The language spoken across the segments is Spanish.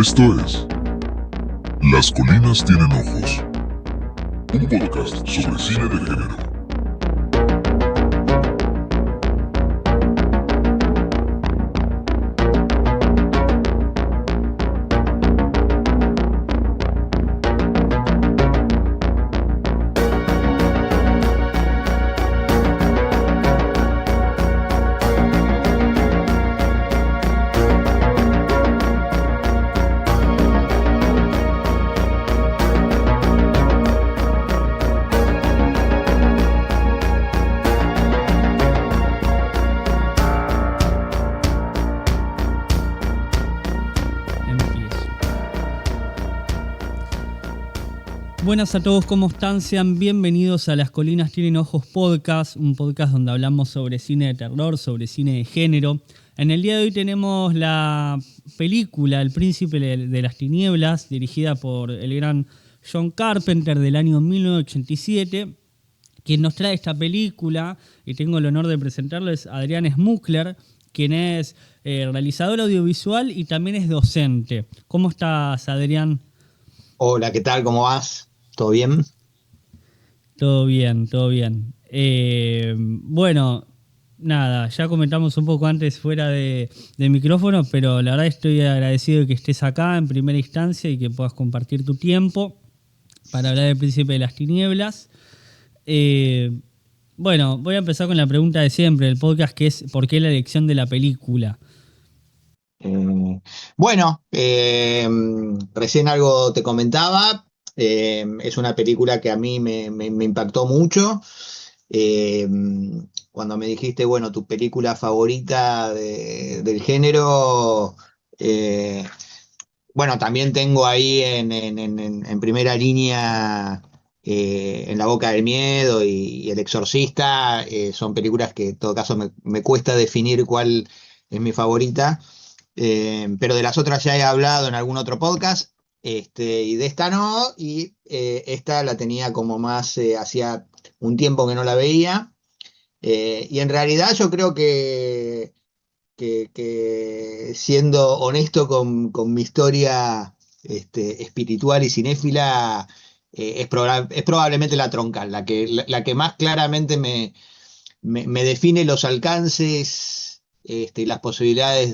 Esto es Las colinas tienen ojos, un podcast sobre cine de género. Buenas a todos, ¿cómo están? Sean bienvenidos a Las Colinas Tienen Ojos Podcast, un podcast donde hablamos sobre cine de terror, sobre cine de género. En el día de hoy tenemos la película El Príncipe de las Tinieblas, dirigida por el gran John Carpenter del año 1987. Quien nos trae esta película, y tengo el honor de presentarlo, es Adrián Smukler, quien es realizador audiovisual y también es docente. ¿Cómo estás, Adrián? Hola, ¿qué tal? ¿Cómo vas? ¿Todo bien? Todo bien, todo bien. Bueno, nada, ya comentamos un poco antes fuera de micrófono, pero la verdad estoy agradecido de que estés acá en primera instancia y que puedas compartir tu tiempo para hablar del Príncipe de las Tinieblas. Bueno, voy a empezar con la pregunta de siempre del podcast, que es ¿por qué la elección de la película? Recién algo te comentaba. Es una película que a mí me impactó mucho. Eh, Cuando me dijiste, bueno, tu película favorita del género, eh, bueno, también tengo ahí en primera línea En la boca del miedo y El Exorcista. Son películas que en todo caso me cuesta definir cuál es mi favorita. Pero de las otras ya he hablado en algún otro podcast, y de esta no, y esta la tenía como más, hacía un tiempo que no la veía, y en realidad yo creo que siendo honesto con mi historia espiritual y cinéfila, es probablemente la troncal, la que más claramente me define los alcances y las posibilidades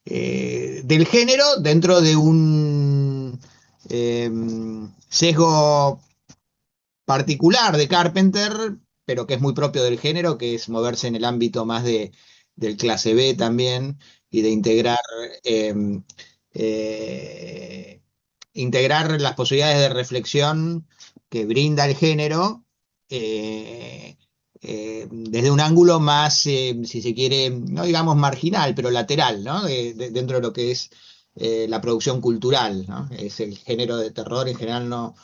del género dentro de un eh, sesgo particular de Carpenter, pero que es muy propio del género, que es moverse en el ámbito más del clase B también y de eh, eh, integrar las posibilidades de reflexión que brinda el género. Desde un ángulo más, si se quiere, no digamos marginal, pero lateral, ¿no? Dentro de lo que es la producción cultural, ¿no? Es el género de terror en general, no,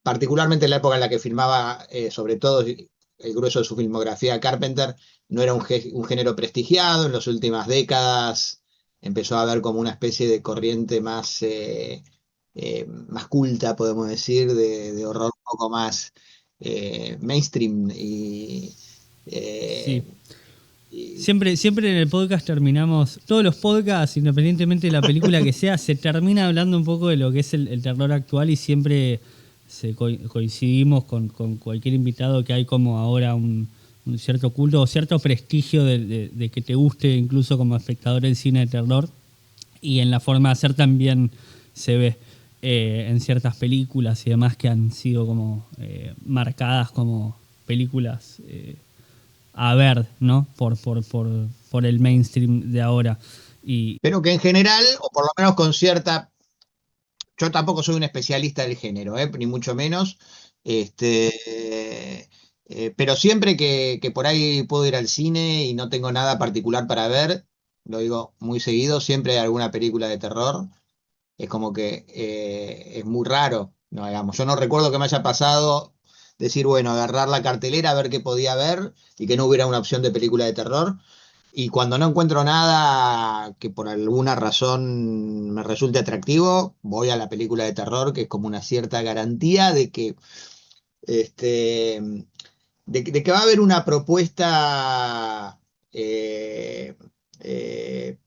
particularmente en la época en la que filmaba, sobre todo el grueso de su filmografía, Carpenter, no era un género prestigiado. En las últimas décadas empezó a haber como una especie de corriente más culta, podemos decir, de horror un poco más mainstream Sí. eh, y- Siempre en el podcast terminamos, todos los podcasts, independientemente de la película que sea, se termina hablando un poco de lo que es el terror actual y siempre coincidimos con cualquier invitado que hay como ahora un cierto culto o cierto prestigio de que te guste incluso como espectador el cine de terror, y en la forma de hacer también se ve en ciertas películas y demás que han sido como marcadas como películas a ver, ¿no? Por el mainstream de ahora. Y pero que en general, o por lo menos con cierta. Yo tampoco soy un especialista del género, ni mucho menos. Pero siempre que por ahí puedo ir al cine y no tengo nada particular para ver, lo digo muy seguido, siempre hay alguna película de terror. Es como que es muy raro, no, digamos. Yo no recuerdo que me haya pasado decir, bueno, agarrar la cartelera a ver qué podía ver y que no hubiera una opción de película de terror. Y cuando no encuentro nada que por alguna razón me resulte atractivo, voy a la película de terror, que es como una cierta garantía este, de que va a haber una propuesta eh, eh,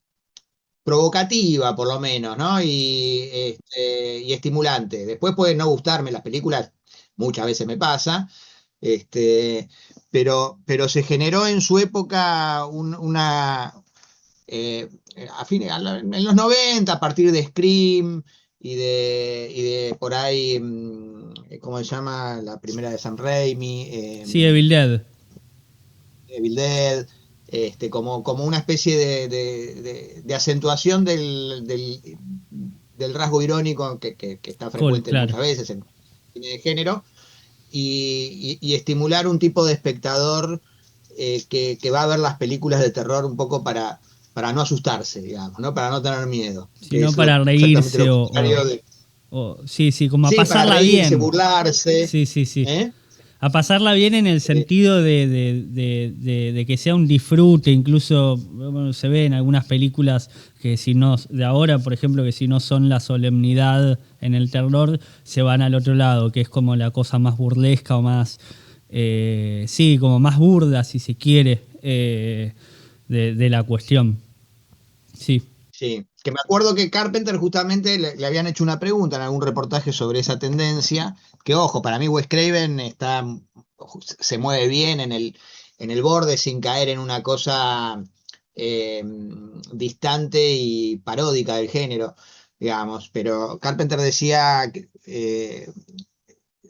provocativa, por lo menos, ¿no? Y estimulante. Después pueden no gustarme las películas, muchas veces me pasa, este, pero se generó en su época eh, en los 90 a partir de Scream y de por ahí, ¿cómo se llama? La primera de Sam Raimi, Sí, Evil Dead. Evil Dead, como una especie de acentuación del rasgo irónico que está Cool, frecuente claro. muchas veces en cine de género, y estimular un tipo de espectador que va a ver las películas de terror un poco para no asustarse, digamos, ¿no? Para no tener miedo, que Sino es para exactamente reírse lo contrario de... sí, sí, como a Sí, para pasarla reírse, bien. burlarse, Sí, sí, sí. ¿eh? A pasarla bien en el Eh, sentido de que sea un disfrute, incluso bueno, se ve en algunas películas que si no, de ahora, por ejemplo, que si no son la solemnidad en el terror, se van al otro lado, que es como la cosa más burlesca o más, sí, como más burda, si se quiere, de la cuestión. Sí. Sí, que me acuerdo que Carpenter justamente le habían hecho una pregunta en algún reportaje sobre esa tendencia, que ojo, para mí Wes Craven se mueve bien en el borde sin caer en una cosa eh, distante y paródica del género, digamos, pero Carpenter decía,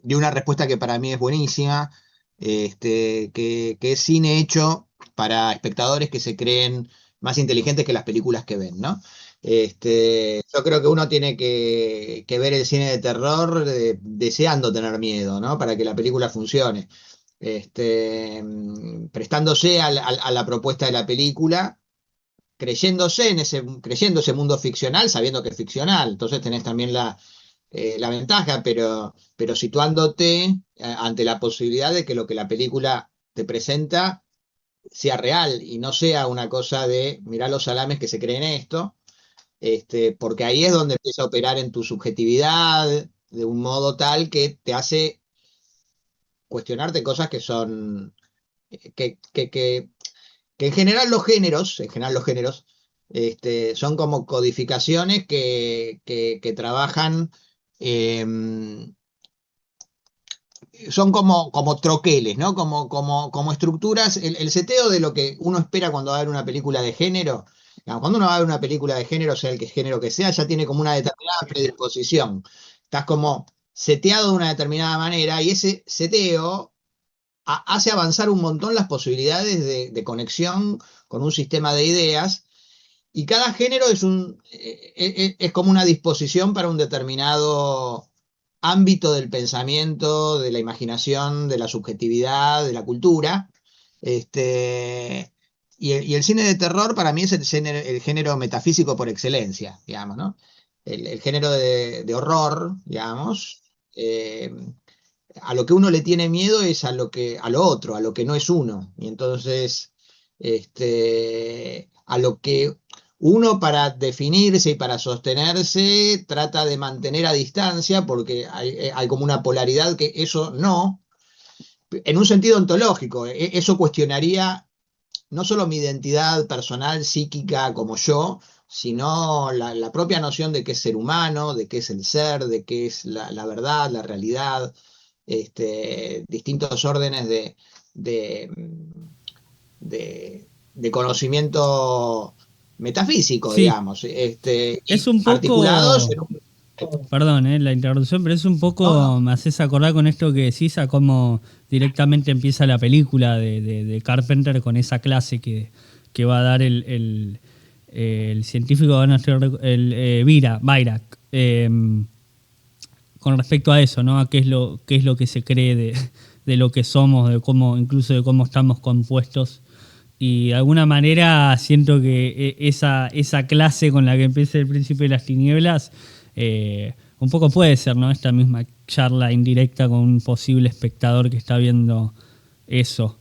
dio una respuesta que para mí es buenísima, que es cine hecho para espectadores que se creen más inteligentes que las películas que ven, ¿no? Yo creo que uno tiene que ver el cine de terror deseando tener miedo, ¿no? Para que la película funcione. Prestándose a la propuesta de la película, creyendo ese mundo ficcional, sabiendo que es ficcional. Entonces tenés también la ventaja, pero situándote ante la posibilidad de que lo que la película te presenta sea real y no sea una cosa de mirá los salames que se creen esto, porque ahí es donde empieza a operar en tu subjetividad de un modo tal que te hace cuestionarte cosas que son, que, que, que, que en general los géneros, son como codificaciones que trabajan, eh, son como troqueles, ¿no? Como estructuras, el seteo de lo que uno espera cuando va a ver una película de género. Digamos, cuando uno va a ver una película de género, sea el que género que sea, ya tiene como una determinada predisposición. Estás como seteado de una determinada manera y ese seteo hace avanzar un montón las posibilidades de conexión con un sistema de ideas, y cada género es como una disposición para un determinado ámbito del pensamiento, de la imaginación, de la subjetividad, de la cultura. Y el cine de terror para mí es el género metafísico por excelencia, digamos, ¿no? El género de horror, digamos. A lo que uno le tiene miedo es a lo otro, a lo que no es uno. Y entonces, a lo que uno para definirse y para sostenerse trata de mantener a distancia porque hay como una polaridad que eso no, en un sentido ontológico, eso cuestionaría no solo mi identidad personal, psíquica como yo, sino la propia noción de qué es ser humano, de qué es el ser, de qué es la verdad, la realidad, distintos órdenes de, de conocimiento metafísico, Sí, digamos, es y un articulados poco, en un... perdón, la interrupción, pero es un No, poco, no. me haces acordar con esto que decís a cómo directamente empieza la película de Carpenter con esa clase que va a dar el científico, el Virac, con respecto a eso, ¿no? A qué es lo que se cree de lo que somos, de cómo, incluso de cómo estamos compuestos. Y de alguna manera siento que esa clase con la que empieza el Príncipe de las Tinieblas, un poco puede ser, ¿no? Esta misma charla indirecta con un posible espectador que está viendo eso.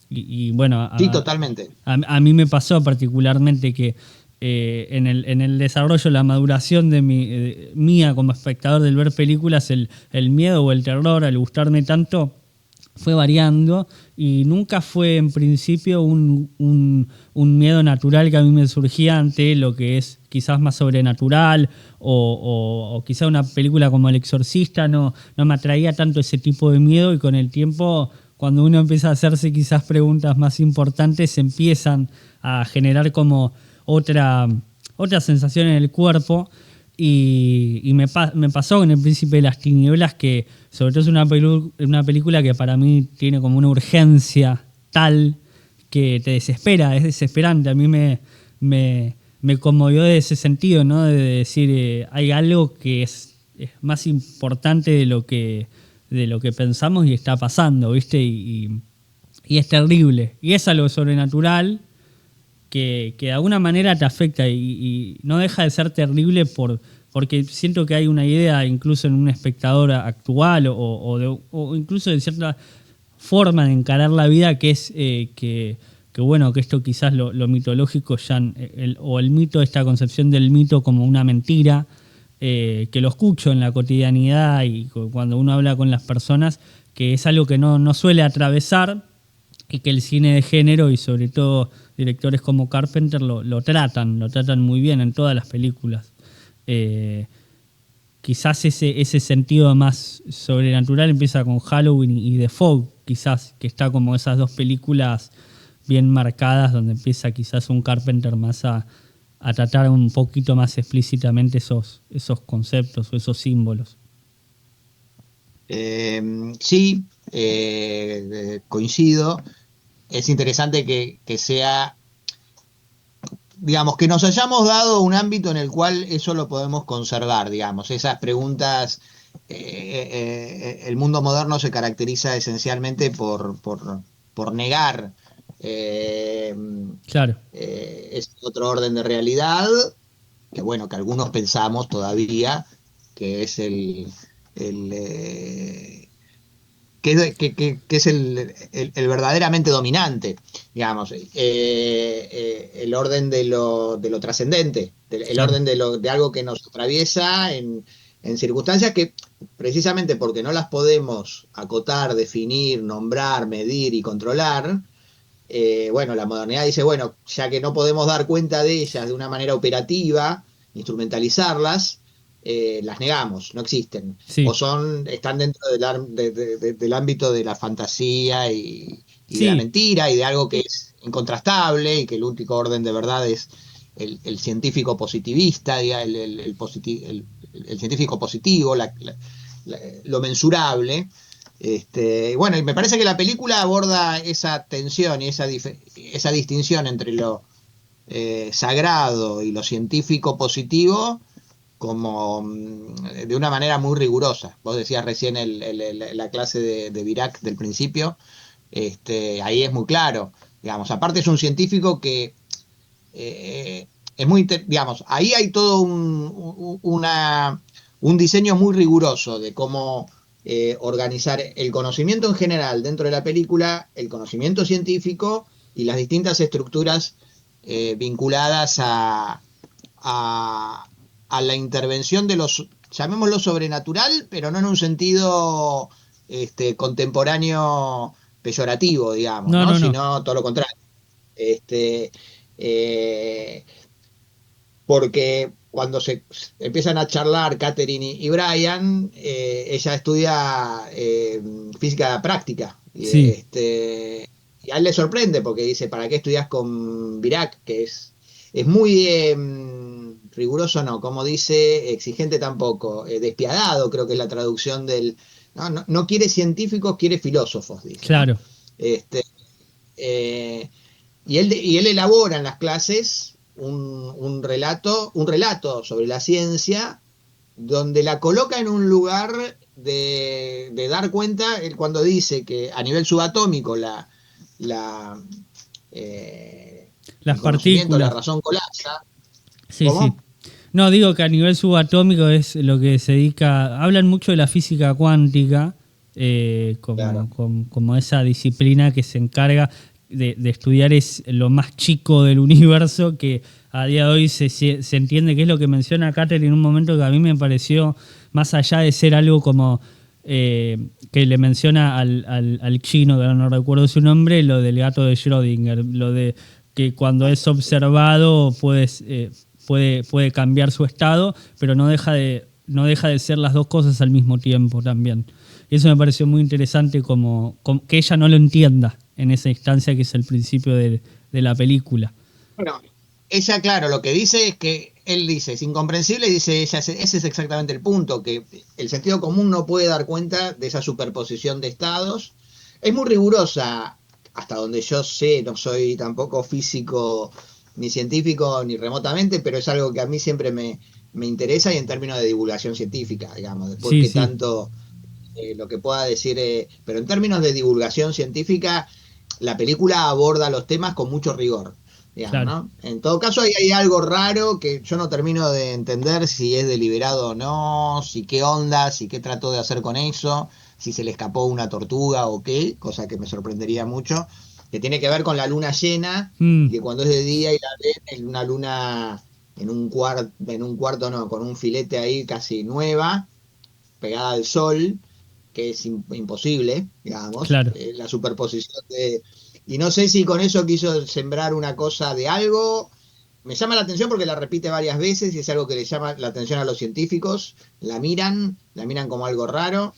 Y bueno, Sí, totalmente. a mí me pasó particularmente que en el desarrollo, la maduración mía como espectador del ver películas, el miedo o el terror, al gustarme tanto, fue variando y nunca fue en principio un miedo natural que a mí me surgía ante lo que es quizás más sobrenatural o quizás una película como El Exorcista no me atraía tanto ese tipo de miedo, y con el tiempo, cuando uno empieza a hacerse quizás preguntas más importantes, se empiezan a generar como otra sensación en el cuerpo. Y me pasó con El Príncipe de las Tinieblas, que sobre todo es una película que para mí tiene como una urgencia tal que te desespera, es desesperante. A mí me conmovió de ese sentido, ¿no? De decir, hay algo que es más importante de lo que pensamos y está pasando, ¿viste? Y es terrible. Y es algo sobrenatural que de alguna manera te afecta y no deja de ser terrible porque siento que hay una idea incluso en un espectador actual o incluso de cierta forma de encarar la vida, que es que bueno, que esto quizás lo mitológico ya o el mito, esta concepción del mito como una mentira, que lo escucho en la cotidianidad y cuando uno habla con las personas, que es algo que no suele atravesar, y que el cine de género y sobre todo directores como Carpenter lo tratan muy bien en todas las películas. Quizás ese sentido más sobrenatural empieza con Halloween y The Fog, quizás, que está como esas dos películas bien marcadas, donde empieza quizás un Carpenter más a tratar un poquito más explícitamente esos conceptos o esos símbolos. Sí, coincido. Es interesante que sea, digamos, que nos hayamos dado un ámbito en el cual eso lo podemos conservar, digamos. Esas preguntas, el mundo moderno se caracteriza esencialmente por negar Claro. ese otro orden de realidad, que bueno, que algunos pensamos todavía que es que es el verdaderamente dominante, digamos, el orden de lo trascendente, el orden de algo que nos atraviesa en circunstancias que, precisamente porque no las podemos acotar, definir, nombrar, medir y controlar, bueno, la modernidad dice, bueno, ya que no podemos dar cuenta de ellas de una manera operativa, instrumentalizarlas, las negamos, no existen. Sí. O están dentro del ámbito de la fantasía y Sí. de la mentira y de algo que es incontrastable y que el único orden de verdad es el científico positivista, el científico positivo, lo mensurable. Bueno, y me parece que la película aborda esa tensión y esa distinción entre lo sagrado y lo científico positivo como de una manera muy rigurosa. Vos decías recién la clase de Virac del principio, ahí es muy claro, digamos. Aparte es un científico que es muy, digamos, ahí hay todo un diseño muy riguroso de cómo organizar el conocimiento en general dentro de la película, el conocimiento científico y las distintas estructuras vinculadas a la intervención de llamémoslo sobrenatural, pero no en un sentido contemporáneo peyorativo, digamos, No. Sino todo lo contrario. Porque cuando se empiezan a charlar Catherine y Brian, ella estudia física práctica. Sí. Y a él le sorprende porque dice, ¿para qué estudias con Virac? Que es muy riguroso, no, como dice, exigente tampoco, despiadado, creo que es la traducción del... No quiere científicos, quiere filósofos, dice. Claro. ¿No? Y él elabora en las clases un relato sobre la ciencia, donde la coloca en un lugar de dar cuenta, él cuando dice que a nivel subatómico las partículas, la razón colapsa. Sí, ¿Cómo? sí. No, digo que a nivel subatómico es lo que se dedica. Hablan mucho de la física cuántica, Claro. como esa disciplina que se encarga de estudiar es lo más chico del universo, que a día de hoy se entiende que es lo que menciona Catherine en un momento que a mí me pareció, más allá de ser algo como que le menciona al chino, que no recuerdo su nombre, lo del gato de Schrödinger, lo de que cuando es observado puede cambiar su estado, pero no deja de ser las dos cosas al mismo tiempo también. Y eso me pareció muy interesante, como que ella no lo entienda en esa instancia que es el principio de la película. Bueno, ella, claro, lo que dice es que él dice, es incomprensible, y dice ella, ese es exactamente el punto, que el sentido común no puede dar cuenta de esa superposición de estados. Es muy rigurosa, hasta donde yo sé, no soy tampoco físico ni científico ni remotamente, pero es algo que a mí siempre me interesa, y en términos de divulgación científica, digamos, después Sí, que sí. tanto lo que pueda decir, pero en términos de divulgación científica, la película aborda los temas con mucho rigor, digamos, Claro. ¿no? En todo caso, hay algo raro que yo no termino de entender si es deliberado o no, si qué onda, si qué trató de hacer con eso, si se le escapó una tortuga o qué, cosa que me sorprendería mucho, que tiene que ver con la luna llena, y que cuando es de día y la ven, es una luna en un cuarto no, con un filete ahí casi nueva, pegada al sol, que es imposible, digamos, Claro. la superposición de... Y no sé si con eso quiso sembrar una cosa de algo. Me llama la atención porque la repite varias veces y es algo que le llama la atención a los científicos. La miran como algo raro,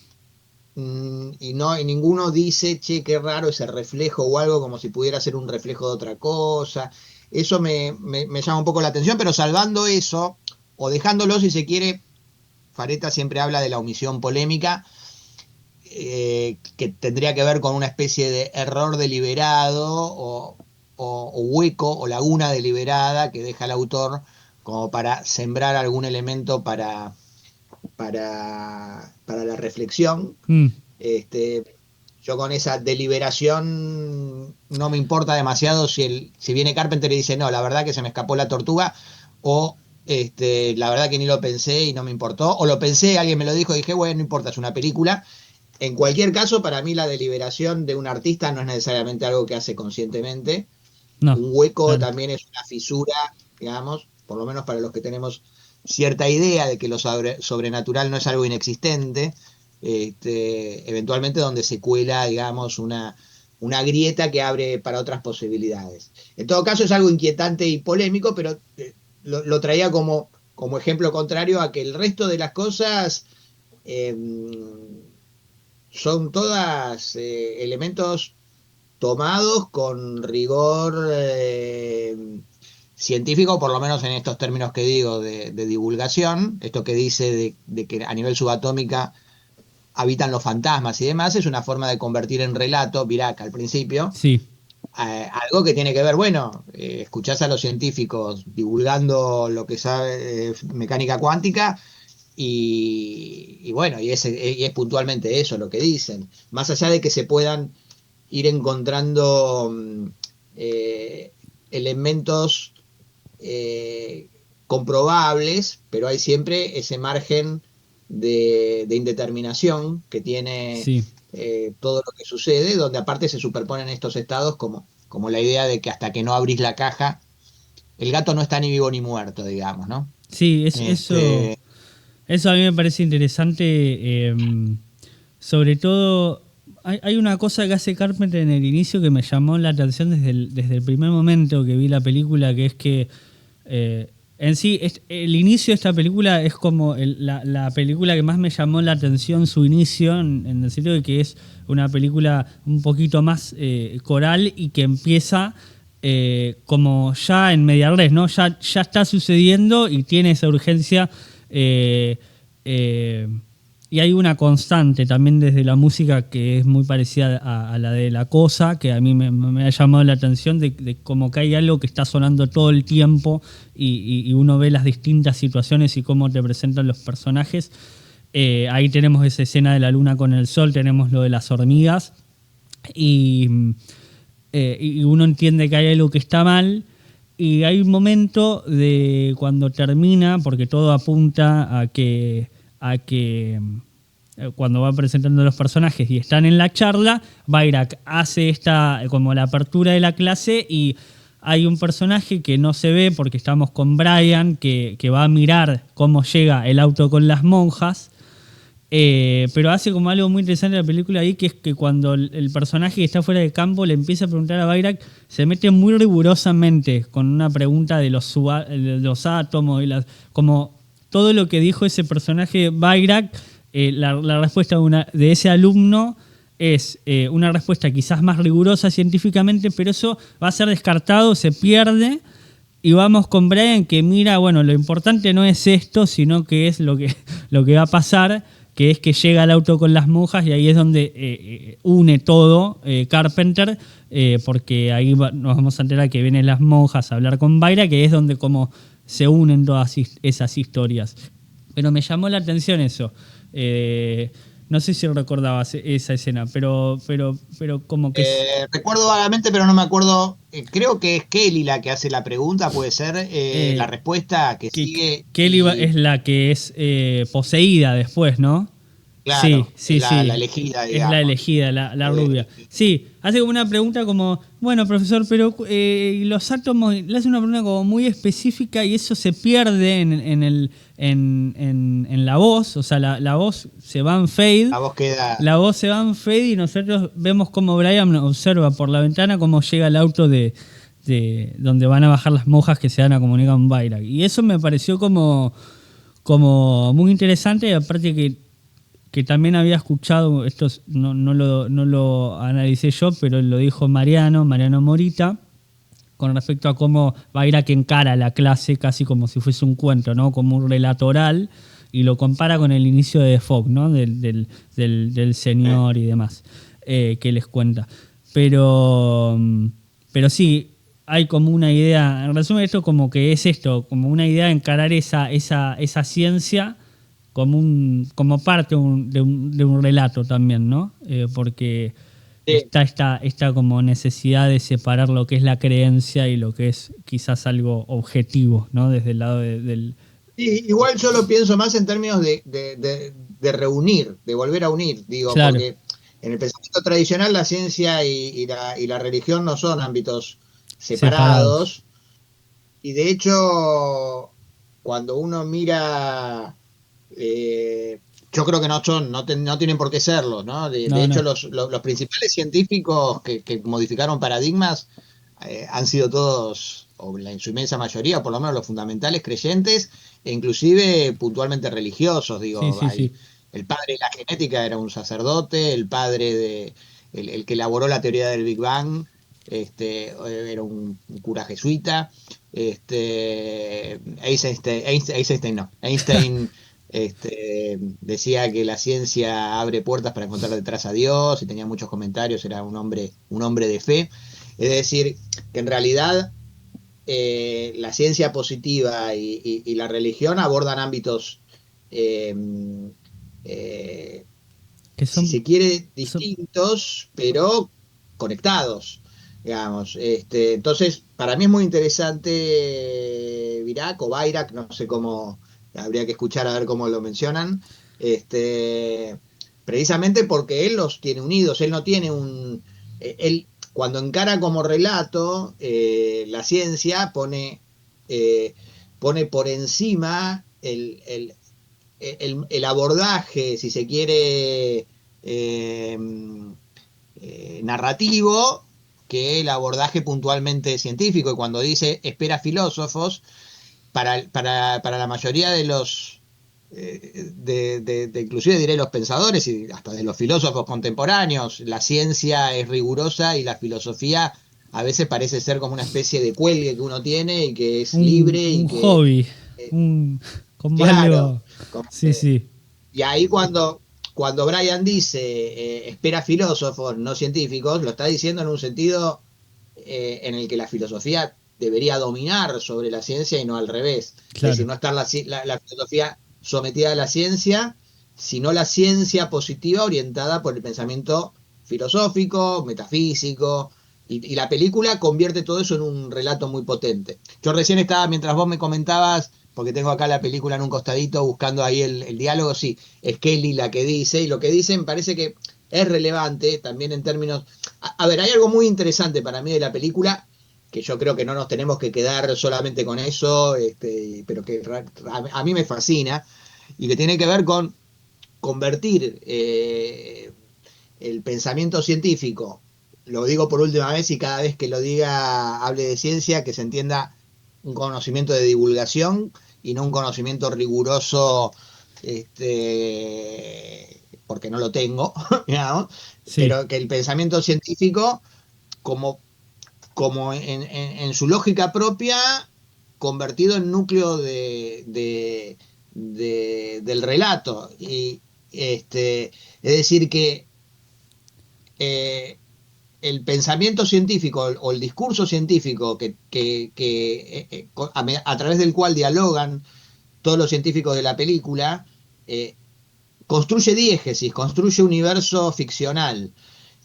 y ninguno dice, che, qué raro ese reflejo o algo, como si pudiera ser un reflejo de otra cosa. Eso me llama un poco la atención, pero salvando eso, o dejándolo si se quiere, Fareta siempre habla de la omisión polémica, que tendría que ver con una especie de error deliberado o hueco o laguna deliberada que deja el autor como para sembrar algún elemento para la reflexión. Mm. Yo con esa deliberación no me importa demasiado si viene Carpenter y dice, no, la verdad que se me escapó la tortuga, o la verdad que ni lo pensé y no me importó, o lo pensé, alguien me lo dijo y dije, bueno, no importa, es una película. En cualquier caso, para mí la deliberación de un artista no es necesariamente algo que hace conscientemente. No, Un hueco claro. también es una fisura, digamos, por lo menos para los que tenemos cierta idea de que lo sobrenatural no es algo inexistente, eventualmente donde se cuela, digamos, una grieta que abre para otras posibilidades. En todo caso es algo inquietante y polémico, pero lo traía como ejemplo contrario a que el resto de las cosas eh, son todas elementos tomados con rigor científico, por lo menos en estos términos que digo de divulgación. Esto que dice de que a nivel subatómica habitan los fantasmas y demás, es una forma de convertir en relato, Virac al principio, Sí. algo que tiene que ver, bueno, escuchás a los científicos divulgando lo que sabe mecánica cuántica, y bueno, y es puntualmente eso lo que dicen. Más allá de que se puedan ir encontrando eh, elementos comprobables, pero hay siempre ese margen de indeterminación que tiene Sí. todo lo que sucede, donde aparte se superponen estos estados como la idea de que hasta que no abrís la caja, el gato no está ni vivo ni muerto, digamos, ¿no? Sí, Este, eso a mí me parece interesante. Sobre todo, hay una cosa que hace Carpenter en el inicio que me llamó la atención desde el primer momento que vi la película, que es que en sí, el inicio de esta película es como la película que más me llamó la atención, su inicio, en el sentido de que es una película un poquito más coral y que empieza como ya en media res, ¿no? Ya está sucediendo y tiene esa urgencia. Y hay una constante también desde la música que es muy parecida a la de La Cosa, que a mí me ha llamado la atención de como que hay algo que está sonando todo el tiempo y uno ve las distintas situaciones y cómo te presentan los personajes. Ahí tenemos esa escena de la luna con el sol, tenemos lo de las hormigas y uno entiende que hay algo que está mal. Y hay un momento de cuando termina, porque todo apunta a que cuando va presentando los personajes y están en la charla, Bayrak hace esta como la apertura de la clase y hay un personaje que no se ve porque estamos con Brian, que va a mirar cómo llega el auto con las monjas Pero hace como algo muy interesante la película ahí, que es que cuando el personaje que está fuera de campo le empieza a preguntar a Bayrak, se mete muy rigurosamente con una pregunta de de los átomos, como todo lo que dijo ese personaje Bayrak, la respuesta de ese alumno es una respuesta quizás más rigurosa científicamente, pero eso va a ser descartado, se pierde. Y vamos con Brian, que mira, bueno, lo importante no es esto, sino que es lo que va a pasar, que es que llega el auto con las monjas y ahí es donde une todo Carpenter, porque ahí nos vamos a enterar que vienen las monjas a hablar con Bayrak, que es donde como se unen todas esas historias. Pero me llamó la atención eso. No sé si recordabas esa escena, pero como que... Recuerdo vagamente, pero no me acuerdo. Creo que es Kelly la que hace la pregunta, puede ser. La respuesta que sigue. Kelly es la que es poseída después, ¿no? Claro, Sí. la elegida, Es digamos. la elegida, la rubia. Sí, hace como una pregunta como, bueno, profesor, pero los átomos, le hace una pregunta como muy específica y eso se pierde en la voz, o sea, la voz se va en fade. La voz queda. La voz se va en fade y nosotros vemos como Brian observa por la ventana cómo llega el auto de donde van a bajar las monjas que se van a comunicar con Bayrak. Y eso me pareció como muy interesante, y aparte que también había escuchado, esto no lo analicé yo, pero lo dijo Mariano Morita, con respecto a cómo Bayrak encara la clase casi como si fuese un cuento, ¿no? Como un relato oral, y lo compara con el inicio de Fogg, ¿no? Del señor y demás, que les cuenta. Pero sí, hay como una idea, en resumen esto como que es esto, como una idea de encarar esa ciencia como parte de un relato también, ¿no? Porque está esta como necesidad de separar lo que es la creencia y lo que es quizás algo objetivo, ¿no? Desde el lado del... Sí, igual yo lo pienso más en términos de reunir, de volver a unir, digo, Claro. porque en el pensamiento tradicional la ciencia y la religión no son ámbitos separados. Y de hecho, cuando uno mira... yo creo que no tienen por qué serlo, ¿no? De hecho, los principales científicos que modificaron paradigmas han sido todos, o en su inmensa mayoría, por lo menos los fundamentales, creyentes, e inclusive puntualmente religiosos. Digo, Sí. El padre de la genética era un sacerdote, el padre el que elaboró la teoría del Big Bang, era un cura jesuita. Einstein decía que la ciencia abre puertas para encontrar detrás a Dios y tenía muchos comentarios, era un hombre de fe. Es decir, que en realidad la ciencia positiva y la religión abordan ámbitos, que son, si se quiere, distintos, pero conectados, digamos. Entonces, para mí es muy interesante Virac o Bayrak, no sé cómo, habría que escuchar a ver cómo lo mencionan, precisamente porque él los tiene unidos, él no tiene él cuando encara como relato la ciencia pone por encima el abordaje, si se quiere, narrativo, que el abordaje puntualmente científico. Y cuando dice espera filósofos, para la mayoría de los, inclusive diré los pensadores y hasta de los filósofos contemporáneos, la ciencia es rigurosa y la filosofía a veces parece ser como una especie de cuelgue que uno tiene y que es libre. Un hobby, como claro, algo... Sí. Y ahí cuando Brian dice espera filósofos, no científicos, lo está diciendo en un sentido en el que la filosofía debería dominar sobre la ciencia y no al revés. Claro. Es decir, no estar la filosofía sometida a la ciencia, sino la ciencia positiva orientada por el pensamiento filosófico, metafísico, y la película convierte todo eso en un relato muy potente. Yo recién estaba, mientras vos me comentabas, porque tengo acá la película en un costadito buscando ahí el diálogo, sí, es Kelly la que dice, y lo que dice me parece que es relevante también en términos... A ver, hay algo muy interesante para mí de la película, que yo creo que no nos tenemos que quedar solamente con eso, pero que a mí me fascina, y que tiene que ver con convertir el pensamiento científico, lo digo por última vez y cada vez que lo diga hable de ciencia, que se entienda un conocimiento de divulgación y no un conocimiento riguroso, porque no lo tengo, digamos, Sí, pero que el pensamiento científico, como en su lógica propia, convertido en núcleo del relato. Y, es decir, que el pensamiento científico o el discurso científico a través del cual dialogan todos los científicos de la película, construye diégesis, construye universo ficcional.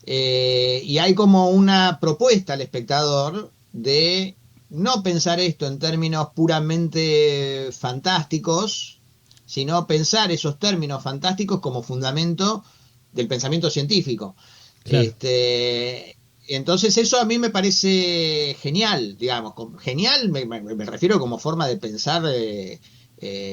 Y hay como una propuesta al espectador de no pensar esto en términos puramente fantásticos, sino pensar esos términos fantásticos como fundamento del pensamiento científico. claro. Entonces eso a mí me parece genial, digamos, genial me refiero como forma de pensar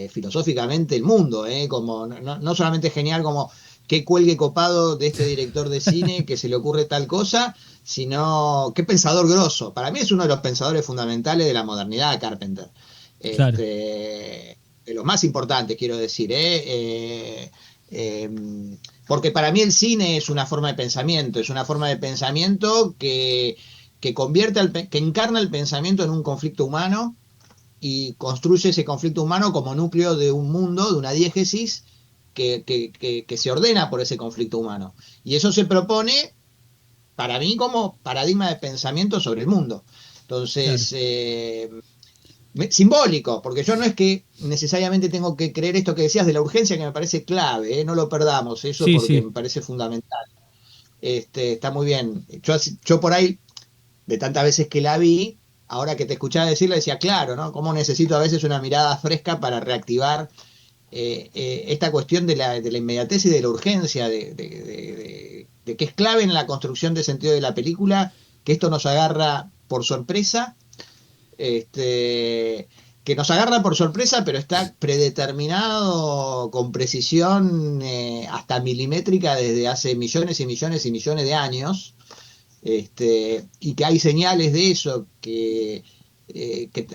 filosóficamente el mundo, como no solamente genial como qué cuelgue copado de este director de cine que se le ocurre tal cosa, sino qué pensador grosso. Para mí es uno de los pensadores fundamentales de la modernidad, Carpenter. Claro. De los más importantes, quiero decir. Porque para mí el cine es una forma de pensamiento que encarna el pensamiento en un conflicto humano y construye ese conflicto humano como núcleo de un mundo, de una diégesis que se ordena por ese conflicto humano. Y eso se propone, para mí, como paradigma de pensamiento sobre el mundo. Claro. Entonces, simbólico, porque yo no es que necesariamente tengo que creer esto que decías de la urgencia, que me parece clave, no lo perdamos, eso Sí, porque sí. me parece fundamental. Está muy bien. Yo por ahí, de tantas veces que la vi, ahora que te escuchaba decirla, decía, claro, ¿no? Cómo necesito a veces una mirada fresca para reactivar esta cuestión de la inmediatez y de la urgencia, de que es clave en la construcción de sentido de la película, que esto nos agarra por sorpresa, que nos agarra por sorpresa, pero está predeterminado con precisión hasta milimétrica desde hace millones y millones y millones de años, y que hay señales de eso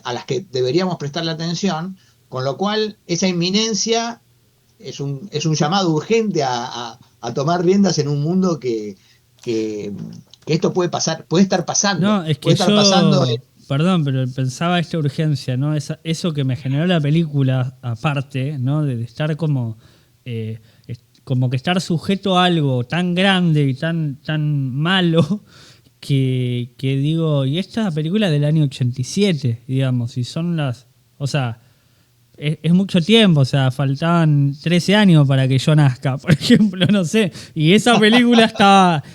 a las que deberíamos prestarle atención, con lo cual esa inminencia es un llamado urgente a tomar riendas en un mundo que esto puede estar pasando, No, es puede que estar pasando. yo, perdón, pero pensaba esta urgencia, ¿no? Eso que me generó la película, aparte, ¿no? De estar como que estar sujeto a algo tan grande y tan malo que digo, y esta película del año 87, digamos, y son o sea, es mucho tiempo, o sea, faltaban 13 años para que yo nazca, por ejemplo, no sé. Y esa película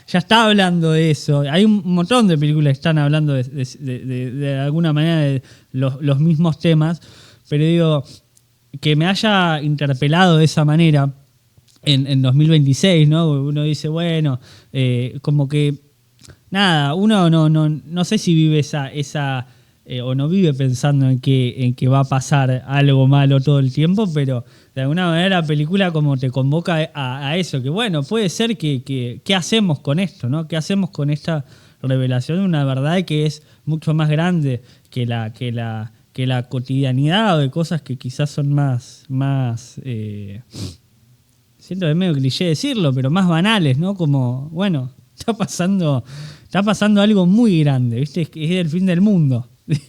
ya está hablando de eso. Hay un montón de películas que están hablando de alguna manera de los mismos temas, pero digo, que me haya interpelado de esa manera en 2026, ¿no? Uno dice, bueno, como que, nada, uno no sé si vive o no vive pensando en que va a pasar algo malo todo el tiempo, pero de alguna manera la película como te convoca a eso, que bueno, puede ser ¿qué hacemos con esto, ¿no? ¿Qué hacemos con esta revelación de una verdad que es mucho más grande que la cotidianidad o de cosas que quizás son más siento que es medio cliché decirlo, pero más banales, ¿no? Como, bueno, está pasando algo muy grande, ¿viste? Es el fin del mundo. Sí,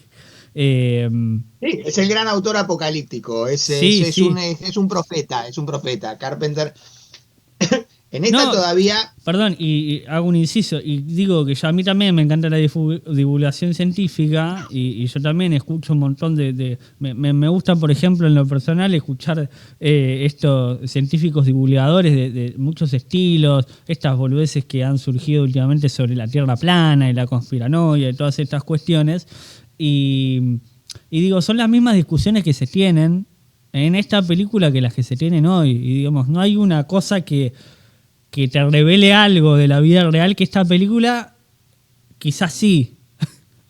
es el gran autor apocalíptico, Sí, sí. es un profeta. Carpenter, en esta No, todavía. perdón, y hago un inciso, y digo que ya a mí también me encanta la divulgación científica, y yo también escucho un montón me gusta, por ejemplo, en lo personal, escuchar estos científicos divulgadores de muchos estilos, estas boludeces que han surgido últimamente sobre la Tierra plana y la conspiranoia y todas estas cuestiones, y digo, son las mismas discusiones que se tienen en esta película que las que se tienen hoy, y digamos, no hay una cosa que te revele algo de la vida real que esta película quizás sí.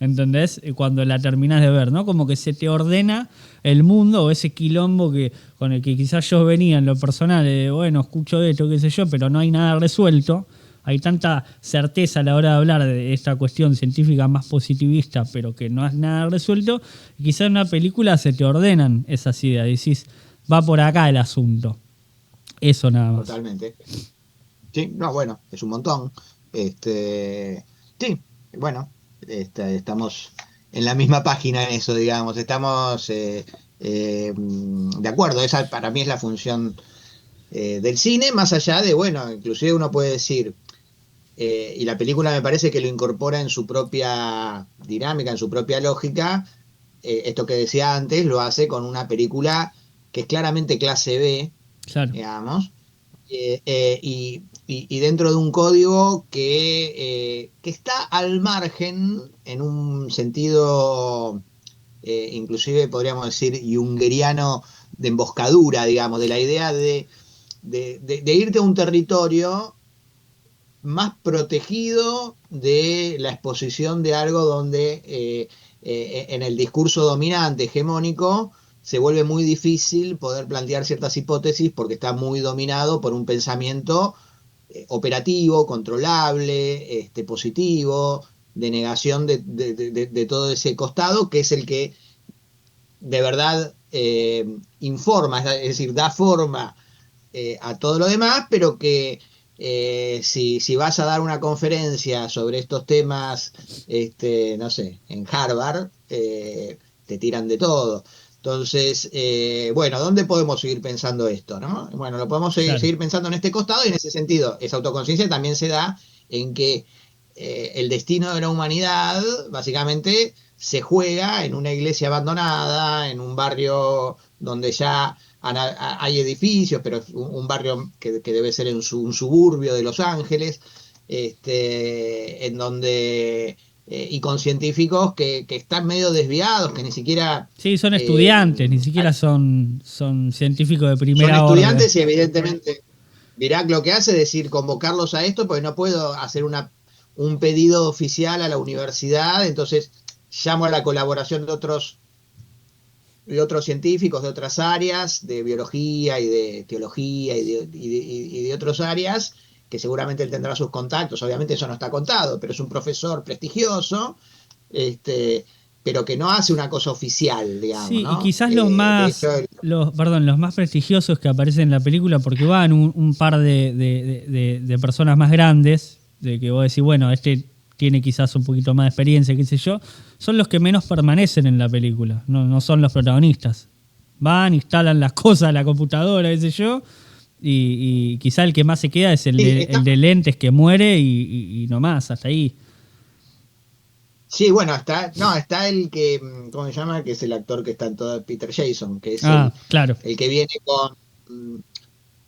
¿entendés? Cuando la terminás de ver, ¿no? Como que se te ordena el mundo o ese quilombo con el que quizás yo venía en lo personal, bueno, escucho esto, qué sé yo, pero no hay nada resuelto. Hay tanta certeza a la hora de hablar de esta cuestión científica más positivista, pero que no es nada resuelto. Y quizás en una película se te ordenan esas ideas. Decís, va por acá el asunto. Eso nada más. Totalmente. Sí, no, bueno, es un montón. Sí, bueno, estamos en la misma página en eso, digamos. Estamos de acuerdo. Esa para mí es la función del cine, más allá de, bueno, inclusive uno puede decir, y la película me parece que lo incorpora en su propia dinámica, en su propia lógica. Esto que decía antes, lo hace con una película que es claramente clase B, Claro. digamos, y dentro de un código que está al margen en un sentido, inclusive podríamos decir, jungeriano de emboscadura, digamos, de la idea de irte a un territorio más protegido de la exposición de algo donde en el discurso dominante, hegemónico, se vuelve muy difícil poder plantear ciertas hipótesis porque está muy dominado por un pensamiento operativo, controlable, positivo, de negación de todo ese costado, que es el que de verdad informa, es decir, da forma a todo lo demás, pero que si vas a dar una conferencia sobre estos temas, no sé, en Harvard, te tiran de todo. Entonces, bueno, ¿dónde podemos seguir pensando esto, no? Bueno, lo podemos Claro. seguir pensando en este costado y en ese sentido, esa autoconciencia también se da en que el destino de la humanidad básicamente se juega en una iglesia abandonada, en un barrio donde ya hay edificios, pero es un barrio que debe ser en un suburbio de Los Ángeles, en donde, y con científicos que están medio desviados, que ni siquiera... Sí, son eh, estudiantes, ni siquiera son científicos de son primera orden. estudiantes y evidentemente Virac lo que hace es decir, convocarlos a esto, porque no puedo hacer un pedido oficial a la universidad, entonces llamo a la colaboración de otros científicos de otras áreas, de biología y de teología y de otras áreas, que seguramente él tendrá sus contactos, obviamente eso no está contado, pero es un profesor prestigioso, este, pero que no hace una cosa oficial, digamos, Sí, y ¿no? quizás De hecho, los más prestigiosos que aparecen en la película, porque van un par de personas más grandes, de que vos decís, bueno, este tiene quizás un poquito más de experiencia, qué sé yo, son los que menos permanecen en la película, no son los protagonistas. Van, instalan las cosas a la computadora, qué sé yo, y quizás el que más se queda es sí, el de lentes que muere y no más, hasta ahí. sí, bueno, está el que, ¿cómo se llama? Que es el actor que está en todo, Peter Jason, que es Ah, el, claro, el que viene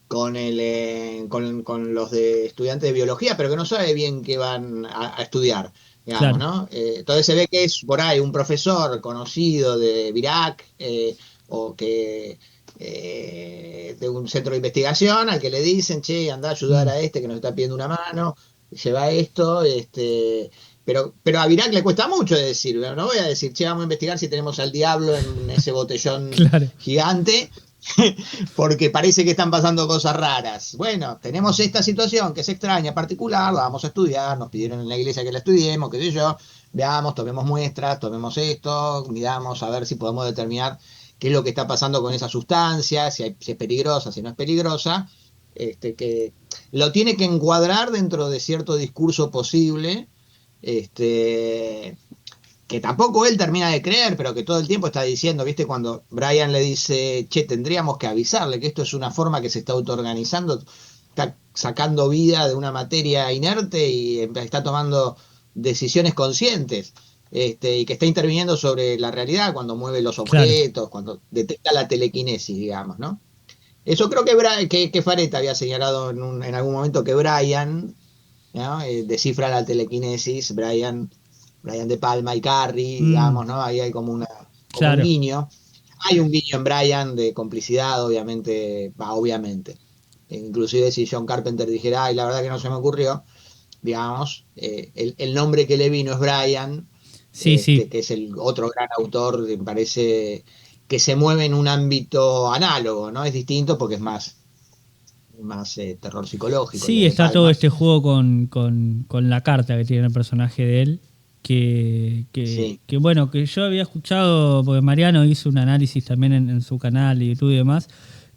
con los de estudiantes de biología, pero que no sabe bien qué van a estudiar, digamos, claro, ¿no? Entonces se ve que es por ahí un profesor conocido de Virac, o que de un centro de investigación al que le dicen, che, anda a ayudar mm, a este que nos está pidiendo una mano, lleva esto, pero a Virac le cuesta mucho decir, no voy a decir, che, vamos a investigar si tenemos al diablo en ese botellón claro, gigante, porque parece que están pasando cosas raras. Bueno, tenemos esta situación que es extraña, particular, la vamos a estudiar, nos pidieron en la iglesia que la estudiemos, qué sé yo, veamos, tomemos muestras, tomemos esto, miramos a ver si podemos determinar qué es lo que está pasando con esa sustancia, si es peligrosa, si no es peligrosa, que lo tiene que encuadrar dentro de cierto discurso posible, este, que tampoco él termina de creer, pero que todo el tiempo está diciendo, ¿viste? Cuando Brian le dice, che, tendríamos que avisarle que esto es una forma que se está autoorganizando, está sacando vida de una materia inerte y está tomando decisiones conscientes, y que está interviniendo sobre la realidad cuando mueve los claro. objetos, cuando detecta la telequinesis, digamos, ¿no? Eso creo que Faretta había señalado en algún momento que Brian, ¿no? Descifra la telequinesis, Brian De Palma y Carrie, Mm, digamos, ¿no? Ahí hay como un claro. guiño. Hay un guiño en Brian de complicidad, obviamente, obviamente. Inclusive si John Carpenter dijera, ay, la verdad que no se me ocurrió, digamos, el nombre que le vino es Brian, Sí, sí. que es el otro gran autor, me parece, que se mueve en un ámbito análogo, ¿no? Es distinto porque es más terror psicológico, el Sí, de De está todo Palma. este juego con la carta que tiene el personaje de él. Sí, Que bueno, que yo había escuchado, porque Mariano hizo un análisis también en su canal de YouTube y demás.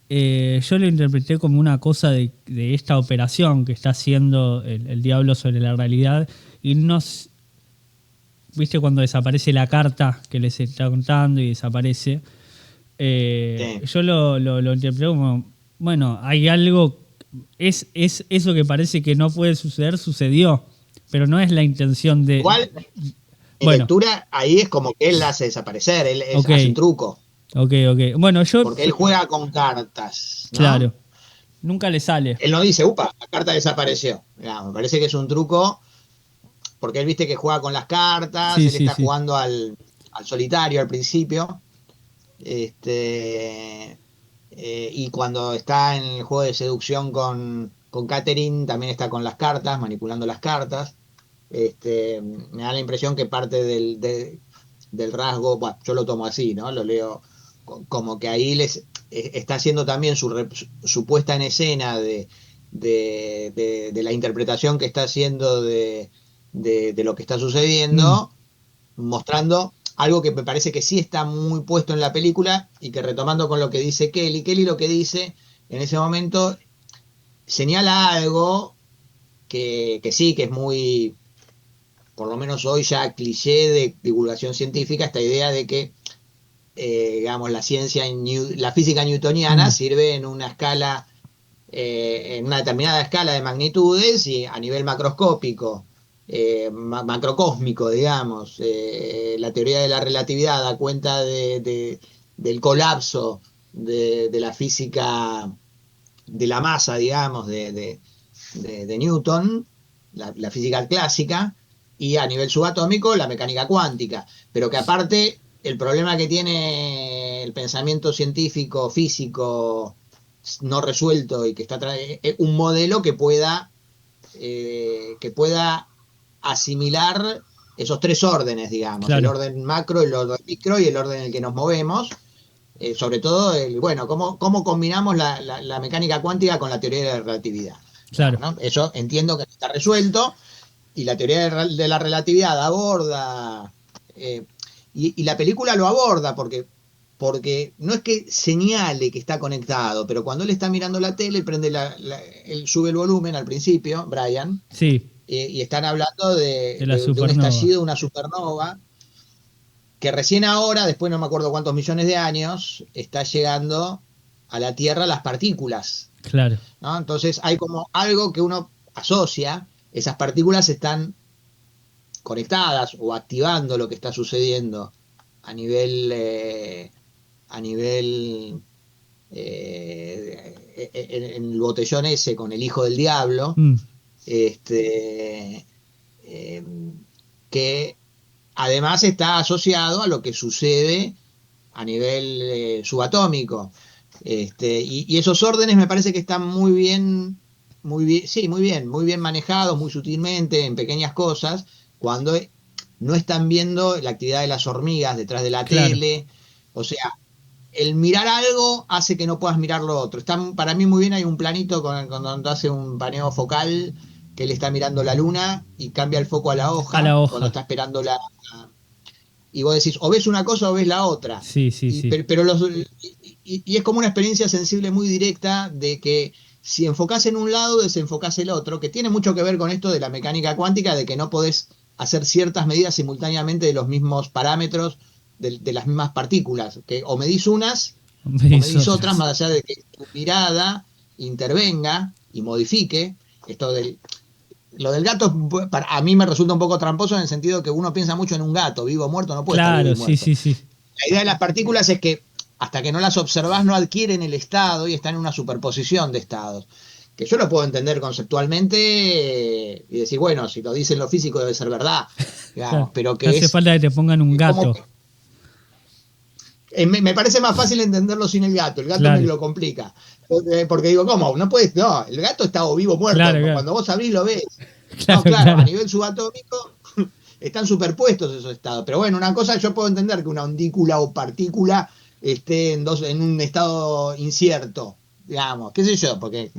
Yo lo interpreté como una cosa de esta operación que está haciendo el diablo sobre la realidad. Y no, viste cuando desaparece la carta que les está contando y desaparece. sí. Yo lo interpreté como, bueno, hay algo, es eso que parece que no puede suceder, sucedió, pero no es la intención de, Igual, mi bueno, lectura ahí es como que él la hace desaparecer, ok, hace un truco, ok. Bueno, porque él juega con cartas, claro, ¿no? nunca le sale. Él no dice, upa, la carta desapareció. Mirá, me parece que es un truco, porque él viste que juega con las cartas, Sí, él sí, está sí. jugando al solitario al principio, este, y cuando está en el juego de seducción con Catherine, también está con las cartas, manipulando las cartas. Me da la impresión que parte del rasgo, bueno, yo lo tomo así, ¿no? Lo leo como que ahí está haciendo también su puesta en escena de la interpretación que está haciendo de lo que está Mm, sucediendo, mostrando algo que me parece que sí está muy puesto en la película y que retomando con lo que dice Kelly lo que dice en ese momento señala algo que sí, que es muy, por lo menos hoy ya cliché de divulgación científica, esta idea de que, digamos, la física newtoniana mm, sirve en una escala, en una determinada escala de magnitudes y a nivel macroscópico, macrocósmico, digamos, la teoría de la relatividad da cuenta del colapso de la física de la masa, digamos, de Newton, la física clásica, y a nivel subatómico la mecánica cuántica. Pero que aparte el problema que tiene el pensamiento científico, físico, no resuelto y que está un modelo que pueda asimilar esos tres órdenes, digamos, el claro, orden macro, el orden micro y el orden en el que nos movemos, sobre todo, bueno, cómo combinamos la mecánica cuántica con la teoría de la relatividad. claro, ¿No? Eso entiendo que está resuelto y la teoría de la relatividad aborda, y la película lo aborda porque no es que señale que está conectado, pero cuando él está mirando la tele, él sube el volumen al principio, Brian, sí, y están hablando de la de un supernova, estallido, una supernova, que recién ahora, después no me acuerdo cuántos millones de años, está llegando a la Tierra las partículas, claro, ¿no? Entonces hay como algo que uno asocia, esas partículas están conectadas o activando lo que está sucediendo a nivel, a nivel en el botellón ese con el hijo del diablo, mm, este, eh, que además está asociado a lo que sucede a nivel subatómico. Y esos órdenes me parece que están muy bien, sí, muy bien manejados, muy sutilmente, en pequeñas cosas, cuando no están viendo la actividad de las hormigas detrás de la claro, tele. O sea, el mirar algo hace que no puedas mirar lo otro. Para mí muy bien, hay un planito cuando hace un paneo focal, que él está mirando la luna y cambia el foco a la a la hoja, cuando hoja, está esperando y vos decís, o ves una cosa o ves la otra. sí, sí, sí, Y es como una experiencia sensible muy directa de que si enfocás en un lado, desenfocás el otro, que tiene mucho que ver con esto de la mecánica cuántica, de que no podés hacer ciertas medidas simultáneamente de los mismos parámetros de las mismas partículas, que o medís unas me o hizo medís otras, otras, más allá de que tu mirada intervenga y modifique esto lo del gato a mí me resulta un poco tramposo en el sentido que uno piensa mucho en un gato, vivo o muerto, no puede estar vivo claro, y sí, muerto. sí, sí, La idea de las partículas es que hasta que no las observás no adquieren el estado y están en una superposición de estados. Que yo lo puedo entender conceptualmente y decir, bueno, si lo dicen los físicos debe ser verdad, claro, digamos, pero no que hace falta que te pongan un como gato, me parece más fácil entenderlo sin el gato me claro, lo complica. Porque digo, ¿cómo? No puedes, no, el gato está o vivo o muerto, claro, cuando vos abrís lo ves. No, claro, claro, a claro, nivel subatómico están superpuestos esos estados. Pero bueno, una cosa, yo puedo entender que una ondícula o partícula esté en un estado incierto, digamos, qué sé yo, porque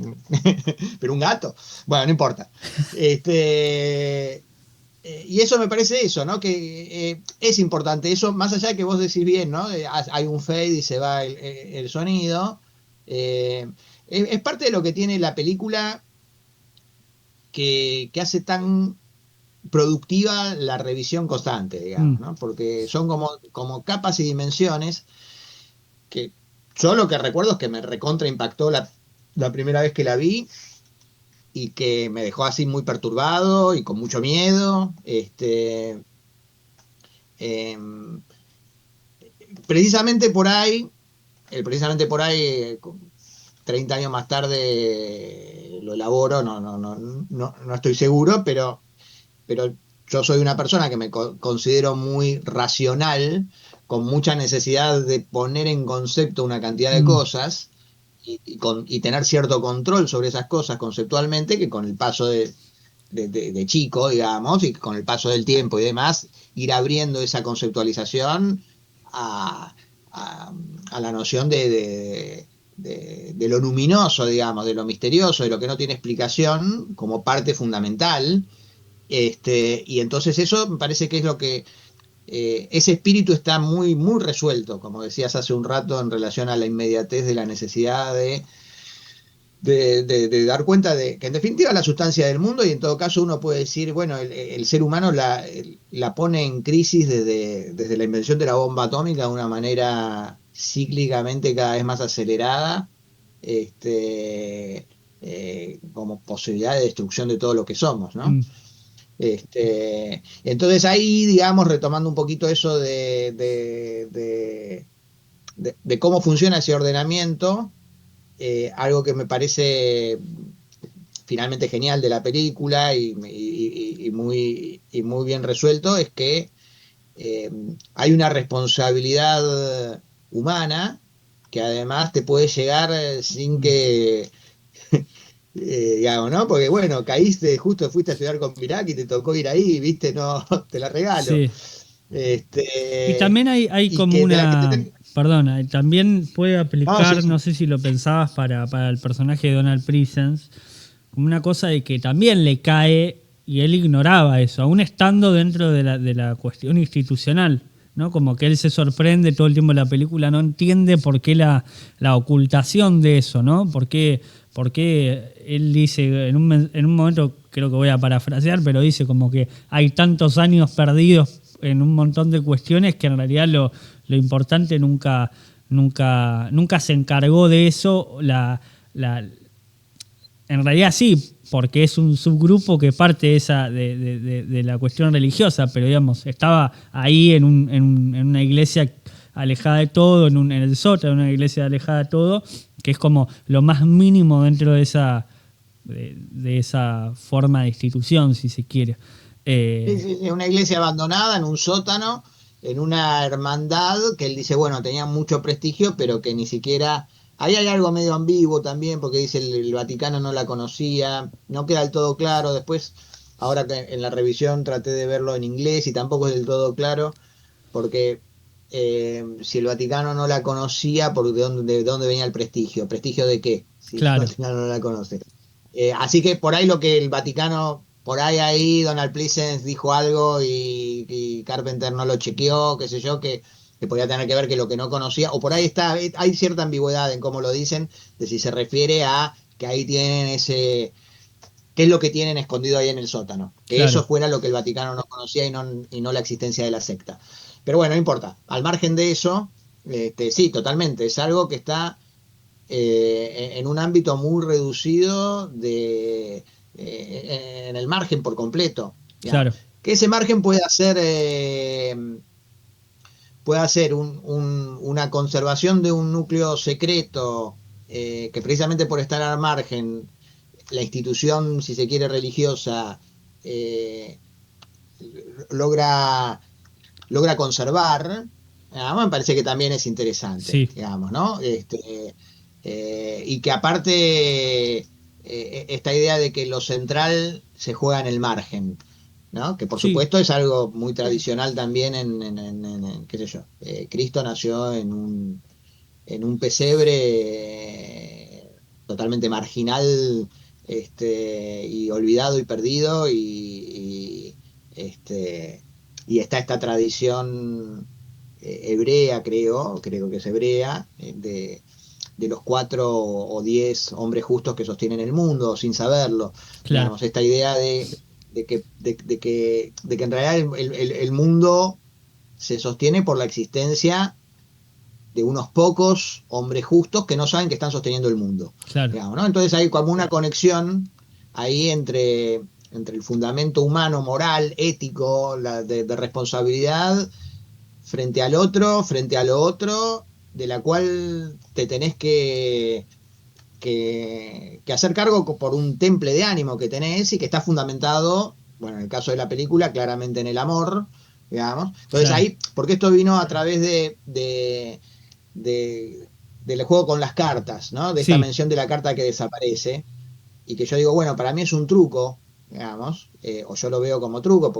pero un gato, bueno, no importa. Y eso me parece eso, ¿no? Que es importante eso, más allá de que vos decís bien, ¿no? Hay un fade y se va el sonido. Es parte de lo que tiene la película que hace tan productiva la revisión constante, digamos, ¿no? Porque son como capas y dimensiones que yo lo que recuerdo es que me recontra impactó la primera vez que la vi y que me dejó así muy perturbado y con mucho miedo. Eh, precisamente por ahí, 30 años más tarde lo elaboro, no estoy seguro, pero yo soy una persona que me considero muy racional, con mucha necesidad de poner en concepto una cantidad de Mm, cosas y tener cierto control sobre esas cosas conceptualmente, que con el paso de chico, digamos, y con el paso del tiempo y demás, ir abriendo esa conceptualización a, a, a la noción de lo luminoso, digamos, de lo misterioso, de lo que no tiene explicación, como parte fundamental. Y entonces eso me parece que es lo que ese espíritu está muy, muy resuelto, como decías hace un rato, en relación a la inmediatez de la necesidad de dar cuenta de que en definitiva la sustancia del mundo, y en todo caso uno puede decir, bueno, el ser humano la pone en crisis desde la invención de la bomba atómica de una manera cíclicamente cada vez más acelerada, como posibilidad de destrucción de todo lo que somos, ¿no? mm, Entonces ahí, digamos, retomando un poquito eso de cómo funciona ese ordenamiento, algo que me parece finalmente genial de la película y muy bien resuelto es que eh, hay una responsabilidad humana que además te puede llegar sin mm. que, digamos, ¿no? Porque bueno, caíste, justo fuiste a estudiar con Mirac y te tocó ir ahí, viste, no, te la regalo. Sí. Y Este, también hay y como que de la que una, perdona, también puede no, sí, aplicar, sí. no sé si lo pensabas para el personaje de Donald Pleasence, como una cosa de que también le cae y él ignoraba eso, aún estando dentro de la cuestión institucional, ¿no? Como que él se sorprende todo el tiempo en la película, no entiende por qué la ocultación de eso, ¿no? Por qué él dice, en un momento, creo que voy a parafrasear, pero dice como que hay tantos años perdidos en un montón de cuestiones que en realidad lo importante nunca se encargó de eso. En realidad sí, porque es un subgrupo que parte de la cuestión religiosa, pero digamos, estaba ahí en una iglesia alejada de todo, en el sótano, en una iglesia alejada de todo, que es como lo más mínimo dentro de esa forma de institución, si se quiere. Sí, Eh, sí, sí, una iglesia abandonada en un sótano, en una hermandad que él dice, bueno, tenía mucho prestigio, pero que ni siquiera... Ahí hay algo medio ambiguo también, porque dice el Vaticano no la conocía, no queda del todo claro. Después, ahora que en la revisión traté de verlo en inglés y tampoco es del todo claro, porque si el Vaticano no la conocía, de dónde venía el prestigio? ¿Prestigio de qué? Si el claro, Vaticano no la conoce. Así que por ahí lo que el Vaticano, por ahí Donald Pleasence dijo algo y Carpenter no lo chequeó, qué sé yo, que podía tener que ver que lo que no conocía, o por ahí hay cierta ambigüedad en cómo lo dicen, de si se refiere a que ahí tienen qué es lo que tienen escondido ahí en el sótano, que eso claro. fuera lo que el Vaticano no conocía y no la existencia de la secta. Pero bueno, no importa, al margen de eso, sí, totalmente, es algo que está en un ámbito muy reducido en el margen por completo. Digamos. Claro, Que ese margen puede hacer una conservación de un núcleo secreto que precisamente por estar al margen, la institución, si se quiere, religiosa, eh, logra, logra conservar, me parece que también es interesante, sí. digamos, ¿no? Y que aparte, esta idea de que lo central se juega en el margen. ¿no? Que por Sí, supuesto es algo muy tradicional también qué sé yo, Cristo nació en un pesebre totalmente marginal, y olvidado y perdido, y está esta tradición hebrea, creo que es hebrea, de los 4 o 10 hombres justos que sostienen el mundo sin saberlo, claro, digamos, esta idea de que en realidad el mundo se sostiene por la existencia de unos pocos hombres justos que no saben que están sosteniendo el mundo, claro. digamos, ¿no? Entonces hay como una conexión ahí entre el fundamento humano, moral, ético, de responsabilidad frente a lo otro, de la cual te tenés que hacer cargo por un temple de ánimo que tenés y que está fundamentado, bueno, en el caso de la película, claramente en el amor, digamos. Entonces Claro. ahí, porque esto vino a través del juego con las cartas, ¿no? De esta Sí, mención de la carta que desaparece, y que yo digo, bueno, para mí es un truco, digamos, o yo lo veo como truco,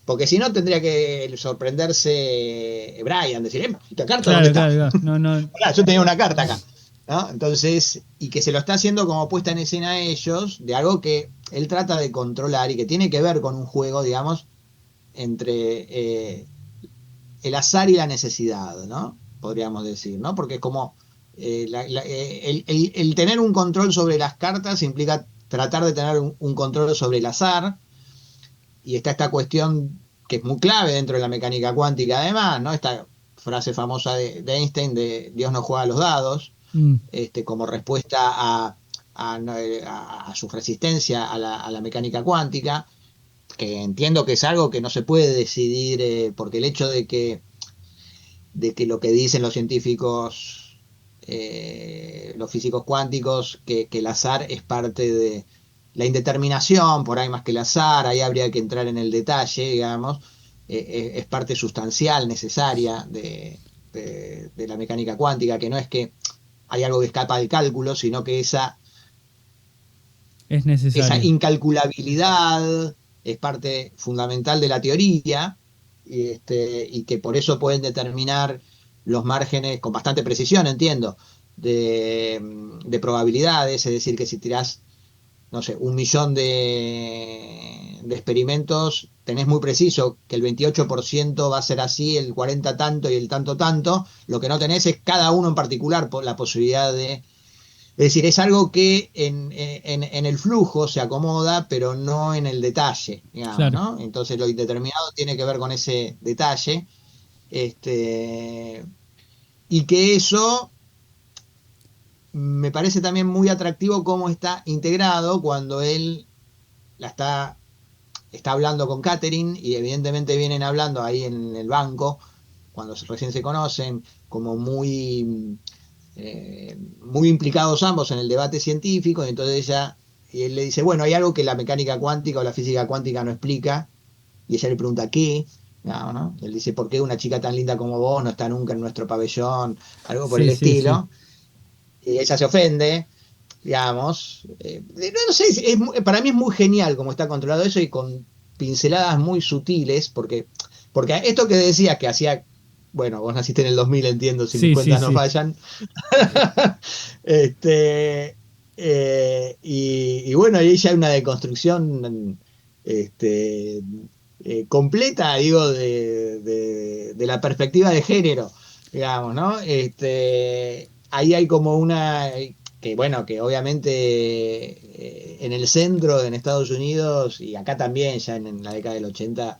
porque si no tendría que sorprenderse Brian, decir, ¿esta carta dónde claro, está? claro, claro. No, no. Hola, yo tenía una carta acá, ¿no? Entonces, y que se lo está haciendo como puesta en escena a ellos, de algo que él trata de controlar y que tiene que ver con un juego, digamos, entre el azar y la necesidad, ¿no? Podríamos decir, ¿no? Porque es como el tener un control sobre las cartas implica tratar de tener un control sobre el azar, y está esta cuestión que es muy clave dentro de la mecánica cuántica, además, ¿no? Esta frase famosa de Einstein de Dios no juega a los dados, Mm, como respuesta a su resistencia a la mecánica cuántica, que entiendo que es algo que no se puede decidir, porque el hecho de que lo que dicen los científicos, los físicos cuánticos, que el azar es parte de la indeterminación, por ahí más que el azar, ahí habría que entrar en el detalle, digamos, es parte sustancial, necesaria de la mecánica cuántica, que no es que hay algo que escapa del cálculo, sino que es esa necesario. incalculabilidad es parte fundamental de la teoría, y que por eso pueden determinar los márgenes con bastante precisión, entiendo, de probabilidades, es decir, que si tirás, no sé, 1 millón de experimentos, tenés muy preciso que el 28% va a ser así, el 40 tanto y el tanto tanto, lo que no tenés es cada uno en particular por la posibilidad de... Es decir, es algo que en el flujo se acomoda, pero no en el detalle, digamos, Claro. ¿no? Entonces lo indeterminado tiene que ver con ese detalle, este, y que eso me parece también muy atractivo cómo está integrado cuando él la está hablando con Catherine, y evidentemente vienen hablando ahí en el banco, cuando recién se conocen, como muy implicados ambos en el debate científico, y entonces y él le dice, bueno, hay algo que la mecánica cuántica o la física cuántica no explica, y ella le pregunta, ¿qué? No, ¿no? Él dice, ¿por qué una chica tan linda como vos no está nunca en nuestro pabellón? Algo por el Sí, sí, sí. estilo, y ella se ofende, digamos. No sé, para mí es muy genial cómo está controlado eso, y con pinceladas muy sutiles, porque esto que decías que hacía, bueno, vos naciste en el 2000, entiendo, si mis Sí, sí, cuentas no sí. fallan. este, y bueno, ahí ya hay una deconstrucción, este, completa, digo, de la perspectiva de género, digamos, ¿no? Ahí hay como que bueno, que obviamente en el centro, en Estados Unidos, y acá también, ya en la década del 80,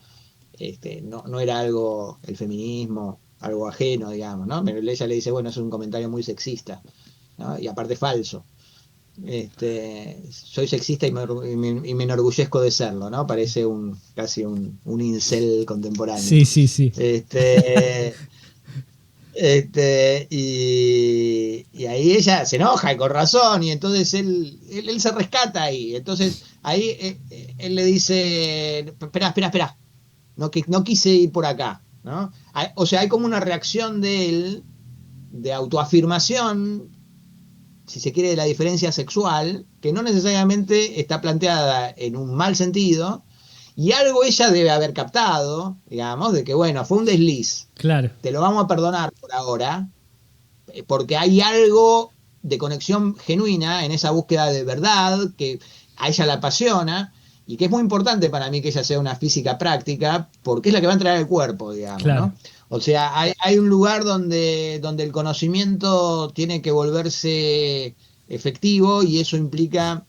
no era algo, el feminismo, algo ajeno, digamos, ¿no? Pero ella le dice, bueno, es un comentario muy sexista, ¿no? Y aparte falso. Soy sexista y me enorgullezco de serlo, ¿no? Parece casi un incel contemporáneo. Sí, sí, sí. Este, y ahí ella se enoja, y con razón, y entonces él se rescata ahí. Entonces ahí él le dice, espera, espera, espera, no quise ir por acá, ¿no? O sea, hay como una reacción de él, de autoafirmación, si se quiere, de la diferencia sexual, que no necesariamente está planteada en un mal sentido, Y algo ella debe haber captado, digamos, de que bueno, fue un desliz, Claro, te lo vamos a perdonar por ahora, porque hay algo de conexión genuina en esa búsqueda de verdad que a ella la apasiona y que es muy importante para mí que ella sea una física práctica porque es la que va a entregar el cuerpo, digamos, claro. ¿no? O sea, hay un lugar donde el conocimiento tiene que volverse efectivo y eso implica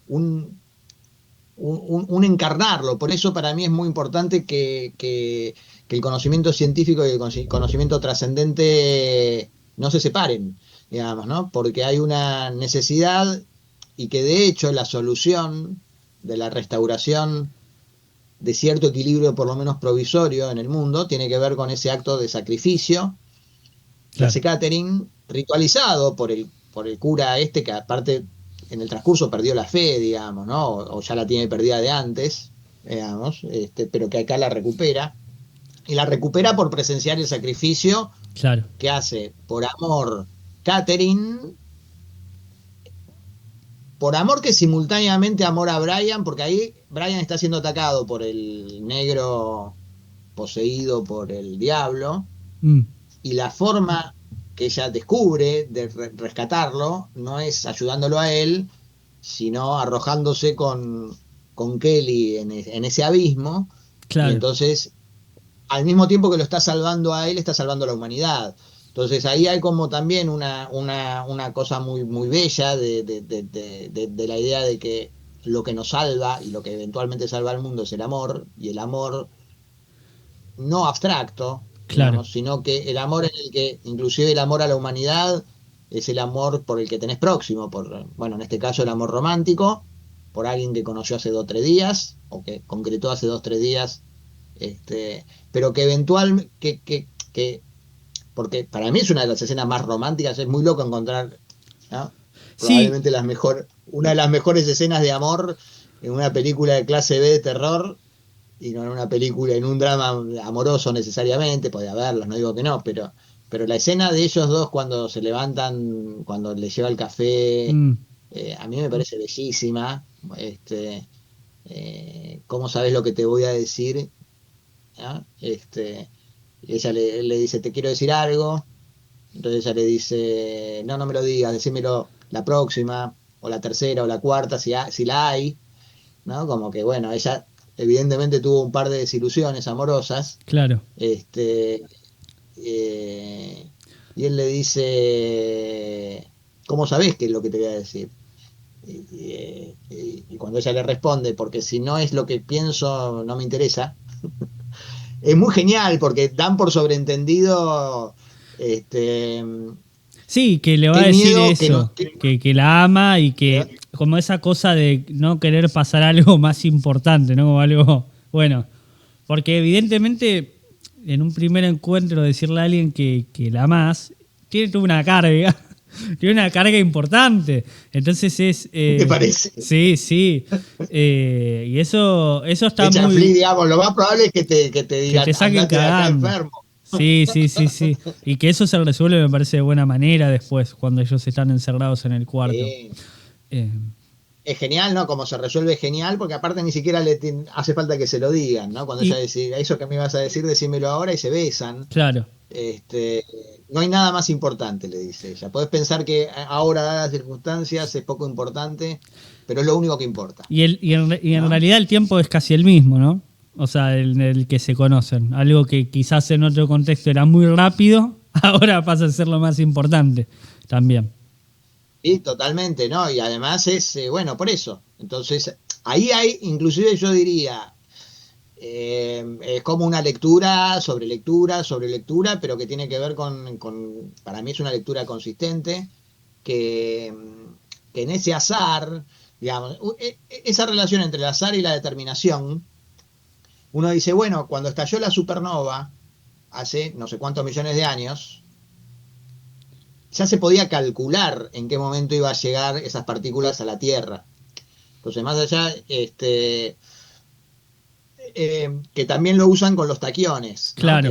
un, un encarnarlo. Por eso para mí es muy importante que el conocimiento científico y el conocimiento trascendente no se separen, digamos, ¿no? Porque hay una necesidad y que de hecho la solución de la restauración de cierto equilibrio, por lo menos provisorio, en el mundo, tiene que ver con ese acto de sacrificio que Claro. hace Catherine, ritualizado por el cura este, que aparte en el transcurso perdió la fe, digamos, ¿no? O ya la tiene perdida de antes, digamos, pero que acá la recupera. Y la recupera por presenciar el sacrificio Claro. que hace por amor Catherine, por amor que simultáneamente amor a Brian, porque ahí Brian está siendo atacado por el negro poseído por el diablo, Mm, y la forma que ella descubre de rescatarlo no es ayudándolo a él, sino arrojándose con Kelly en ese abismo, y claro. entonces al mismo tiempo que lo está salvando a él, está salvando a la humanidad. Entonces ahí hay como también una cosa muy, muy bella de la idea de que lo que nos salva y lo que eventualmente salva al mundo es el amor, y el amor no abstracto, Claro. digamos, sino que el amor en el que, inclusive el amor a la humanidad, es el amor por el que tenés próximo, bueno, en este caso el amor romántico, por alguien que conoció hace 2 o 3 días, o que concretó hace 2 o 3 días, pero que eventualmente, porque para mí es una de las escenas más románticas, es muy loco encontrar, ¿no? Sí, Probablemente una de las mejores escenas de amor en una película de clase B de terror, y no en una película, en un drama amoroso necesariamente, podía haberlas, no digo que no, pero la escena de ellos dos cuando se levantan, cuando les lleva el café, mm, a mí me parece bellísima. ¿Cómo sabes lo que te voy a decir? ¿No? Y ella le dice, te quiero decir algo. Entonces ella le dice, no, no me lo digas, decímelo la próxima, o la tercera, o la cuarta, si la hay, ¿no? Como que, bueno, ella evidentemente tuvo un par de desilusiones amorosas, claro. este, eh, y él le dice, ¿cómo sabés qué es lo que te voy a decir? Y cuando ella le responde, porque si no es lo que pienso, no me interesa, es muy genial porque dan por sobreentendido, este, Sí, que le va a qué decir miedo que no... eso, que la ama y que como esa cosa de no querer pasar algo más importante, ¿no? Como algo, bueno, porque evidentemente en un primer encuentro decirle a alguien que la amás, tiene toda una carga, tiene una carga importante. Entonces es, ¿Te parece? sí, sí, y eso está Echa muy, Flea, digamos, lo más probable es que te que digan, te saquen andate de acá cagando. enfermo. Sí, sí, sí, sí. Y que eso se resuelve, me parece, de buena manera después, cuando ellos están encerrados en el cuarto. Sí. Eh, Es genial, ¿no? Como se resuelve genial, porque aparte ni siquiera hace falta que se lo digan, ¿no? Cuando ella y, dice, eso que me ibas a decir, decímelo ahora, y se besan. claro. Este, no hay nada más importante, le dice ella. Podés pensar que ahora, dadas las circunstancias, es poco importante, pero es lo único que importa, Y en ¿no? realidad el tiempo es casi el mismo, ¿no? O sea, el que se conocen. Algo que quizás en otro contexto era muy rápido, ahora pasa a ser lo más importante también. Sí, totalmente, ¿no? Y además es, bueno, por eso. Entonces, ahí hay, inclusive yo diría, es como una lectura, sobre lectura, pero que tiene que ver para mí es una lectura consistente, que, que en ese azar, digamos, esa relación entre el azar y la determinación, uno dice, bueno, cuando estalló la supernova, hace no sé cuántos millones de años, ya se podía calcular en qué momento iba a llegar esas partículas a la Tierra. Entonces, más allá, que también lo usan con los taquiones, ¿no? Claro,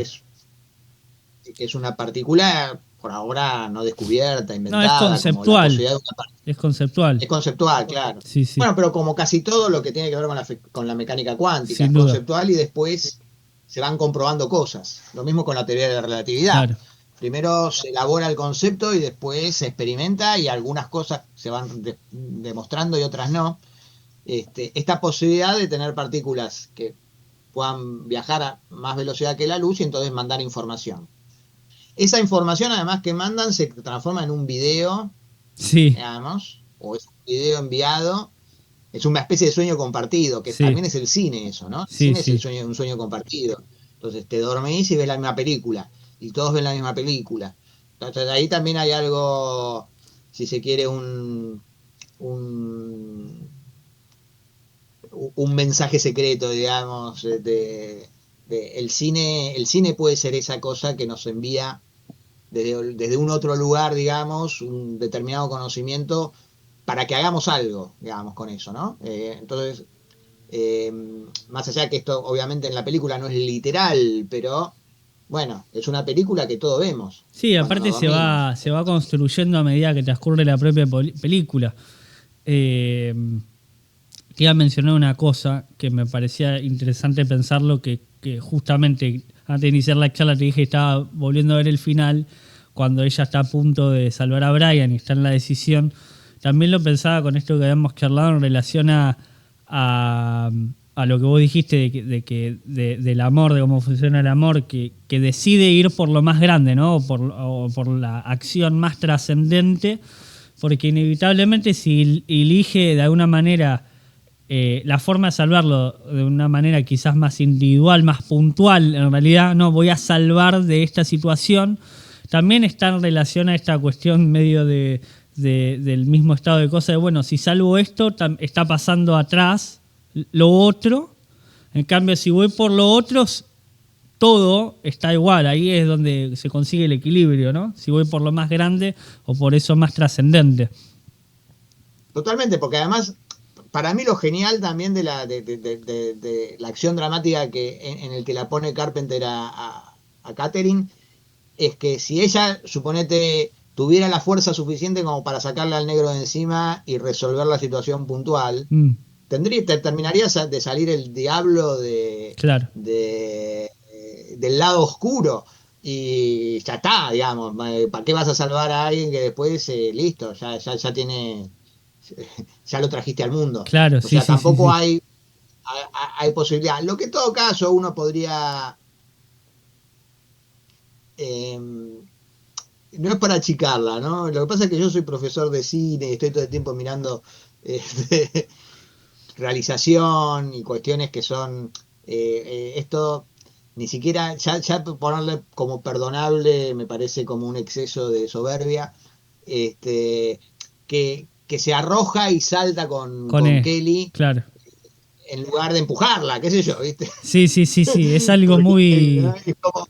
Que es una partícula por ahora no descubierta, No, es inventada, como la conceptual. posibilidad de una Es conceptual. Es conceptual, claro. Sí, sí. Bueno, pero como casi todo lo que tiene que ver con la mecánica cuántica, Sin es duda. conceptual y después se van comprobando cosas. Lo mismo con la teoría de la relatividad. Claro. Primero se elabora el concepto y después se experimenta y algunas cosas se van demostrando y otras no. Esta posibilidad de tener partículas que puedan viajar a más velocidad que la luz y entonces mandar información. Esa información además que mandan se transforma en un video, Sí, digamos, o es un video enviado, es una especie de sueño compartido, que sí, también es el cine eso, ¿no? El sí, cine es sí. un sueño compartido. Entonces te dormís y ves la misma película, y todos ven la misma película. Entonces ahí también hay algo, si se quiere, un, un mensaje secreto, digamos, el cine puede ser esa cosa que nos envía desde un otro lugar, digamos, un determinado conocimiento para que hagamos algo, digamos, con eso, ¿no? Entonces, eh, más allá que esto obviamente en la película no es literal, pero bueno, es una película que todos vemos Sí, cuando aparte nos dormimos. se va construyendo a medida que transcurre la propia película. Eh, Te iba a mencionar una cosa que me parecía interesante pensarlo, que justamente antes de iniciar la charla te dije que estaba volviendo a ver el final, cuando ella está a punto de salvar a Brian y está en la decisión. También lo pensaba con esto que habíamos charlado en relación a, a lo que vos dijiste del amor, de cómo funciona el amor, que decide ir por lo más grande, ¿no? O por la acción más trascendente, porque inevitablemente si elige de alguna manera la forma de salvarlo de una manera quizás más individual, más puntual, en realidad, no, voy a salvar de esta situación, también está en relación a esta cuestión medio del mismo estado de cosas, de bueno, si salvo esto, está pasando atrás lo otro, en cambio si voy por lo otro, todo está igual, ahí es donde se consigue el equilibrio, ¿no? Si voy por lo más grande o por eso más trascendente. Totalmente, porque además, para mí lo genial también de la acción dramática en el que la pone Carpenter a Catherine es que si ella, suponete, tuviera la fuerza suficiente como para sacarle al negro de encima y resolver la situación puntual, terminaría de salir el diablo Claro. del lado oscuro. Y ya está, digamos. ¿Para qué vas a salvar a alguien que después, listo, ya tiene, ya lo trajiste al mundo? Claro, O sí, sea, sí, sí, tampoco sí. hay posibilidad. Lo que en todo caso uno podría... Eh, no es para achicarla, ¿no? Lo que pasa es que yo soy profesor de cine y estoy todo el tiempo mirando este, realización y cuestiones que son esto ni siquiera ya ponerle como perdonable me parece como un exceso de soberbia que se arroja y salta Con con E, Kelly claro. en lugar de empujarla, qué sé yo, ¿viste? Sí, sí, sí, sí. Es algo Porque muy, es como,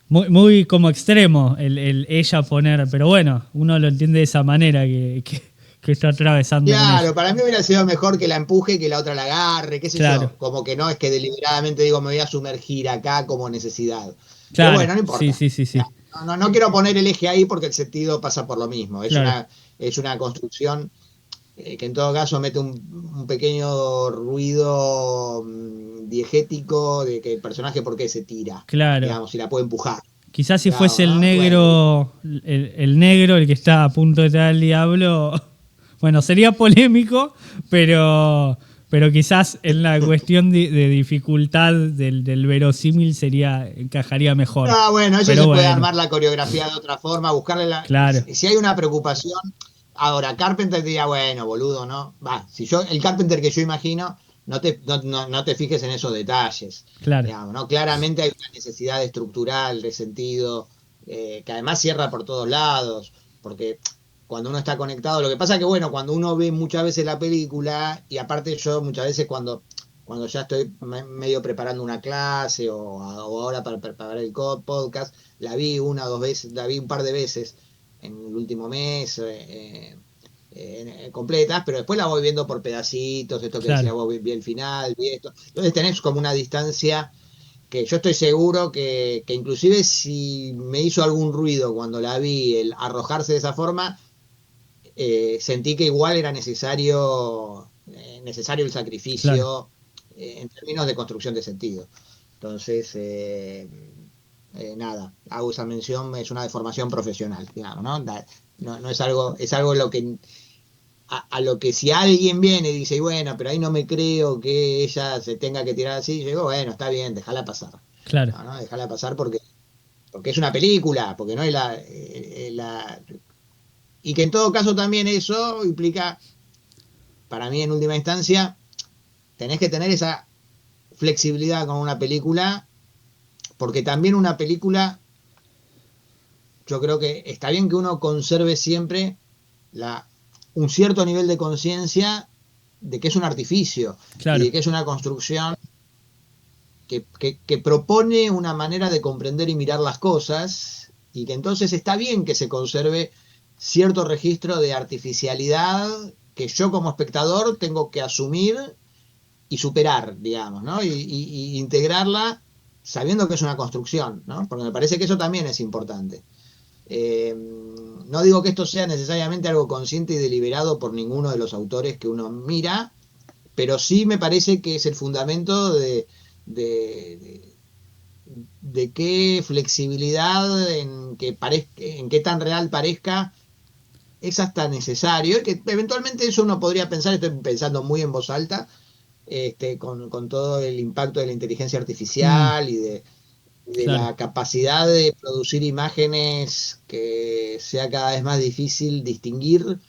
muy, muy como extremo el ella poner, pero bueno, uno lo entiende de esa manera que está atravesando con ella. claro, para mí hubiera sido mejor que la empuje y que la otra la agarre, qué sé Claro, yo. Como que no es que deliberadamente digo me voy a sumergir acá como necesidad. Pero claro, bueno, no sí, importa. sí, sí, sí. No quiero poner el eje ahí porque el sentido pasa por lo mismo. Claro, Es una construcción que en todo caso mete un pequeño ruido diegético de que el personaje por qué se tira, claro. digamos, si la puede empujar. Quizás si fuese Digamos, el ¿no? Bueno, negro, el negro, el que está a punto de traer al diablo, bueno, sería polémico, pero quizás en la cuestión de dificultad del verosímil encajaría mejor. bueno, eso Pero se puede bueno, armar la coreografía de otra forma, buscarle claro, si hay una preocupación. Ahora, Carpenter diría, bueno, boludo, ¿no? Va, si yo, el Carpenter que yo imagino, no te fijes en esos detalles. claro, Digamos, ¿no? Claramente hay una necesidad estructural, de sentido, que además cierra por todos lados, porque cuando uno está conectado, lo que pasa es que, bueno, cuando uno ve muchas veces la película, y aparte yo muchas veces cuando ya estoy medio preparando una clase o ahora para preparar el podcast, la vi una o dos veces, la vi un par de veces en el último mes completas, pero después la voy viendo por pedacitos, esto que decía claro. vos, vi el final, vi esto. Entonces tenés como una distancia que yo estoy seguro que inclusive si me hizo algún ruido cuando la vi, el arrojarse de esa forma, sentí que igual era necesario el Claro, sacrificio en términos de construcción de sentido. Entonces, nada, hago esa mención, es una deformación profesional, digamos, ¿no? No es algo, es algo lo que, a lo que si alguien viene y dice, y bueno, pero ahí no me creo que ella se tenga que tirar así, yo digo, bueno, está bien, déjala pasar. claro, No, no, déjala pasar porque es una película, porque no es y que en todo caso también eso implica, para mí en última instancia, tenés que tener esa flexibilidad con una película, porque también una película, yo creo que está bien que uno conserve siempre la, un cierto nivel de conciencia de que es un artificio y claro, de que es una construcción que propone una manera de comprender y mirar las cosas, y que entonces está bien que se conserve cierto registro de artificialidad que yo como espectador tengo que asumir y superar, digamos, ¿no? Y integrarla sabiendo que es una construcción, ¿no? Porque me parece que eso también es importante. No digo que esto sea necesariamente algo consciente y deliberado por ninguno de los autores que uno mira, pero sí me parece que es el fundamento de, de qué flexibilidad en qué tan real parezca es hasta necesario, y que eventualmente eso uno podría pensar, estoy pensando muy en voz alta, con todo el impacto de la inteligencia mm, artificial y de claro, la capacidad de producir imágenes que sea cada vez más difícil distinguir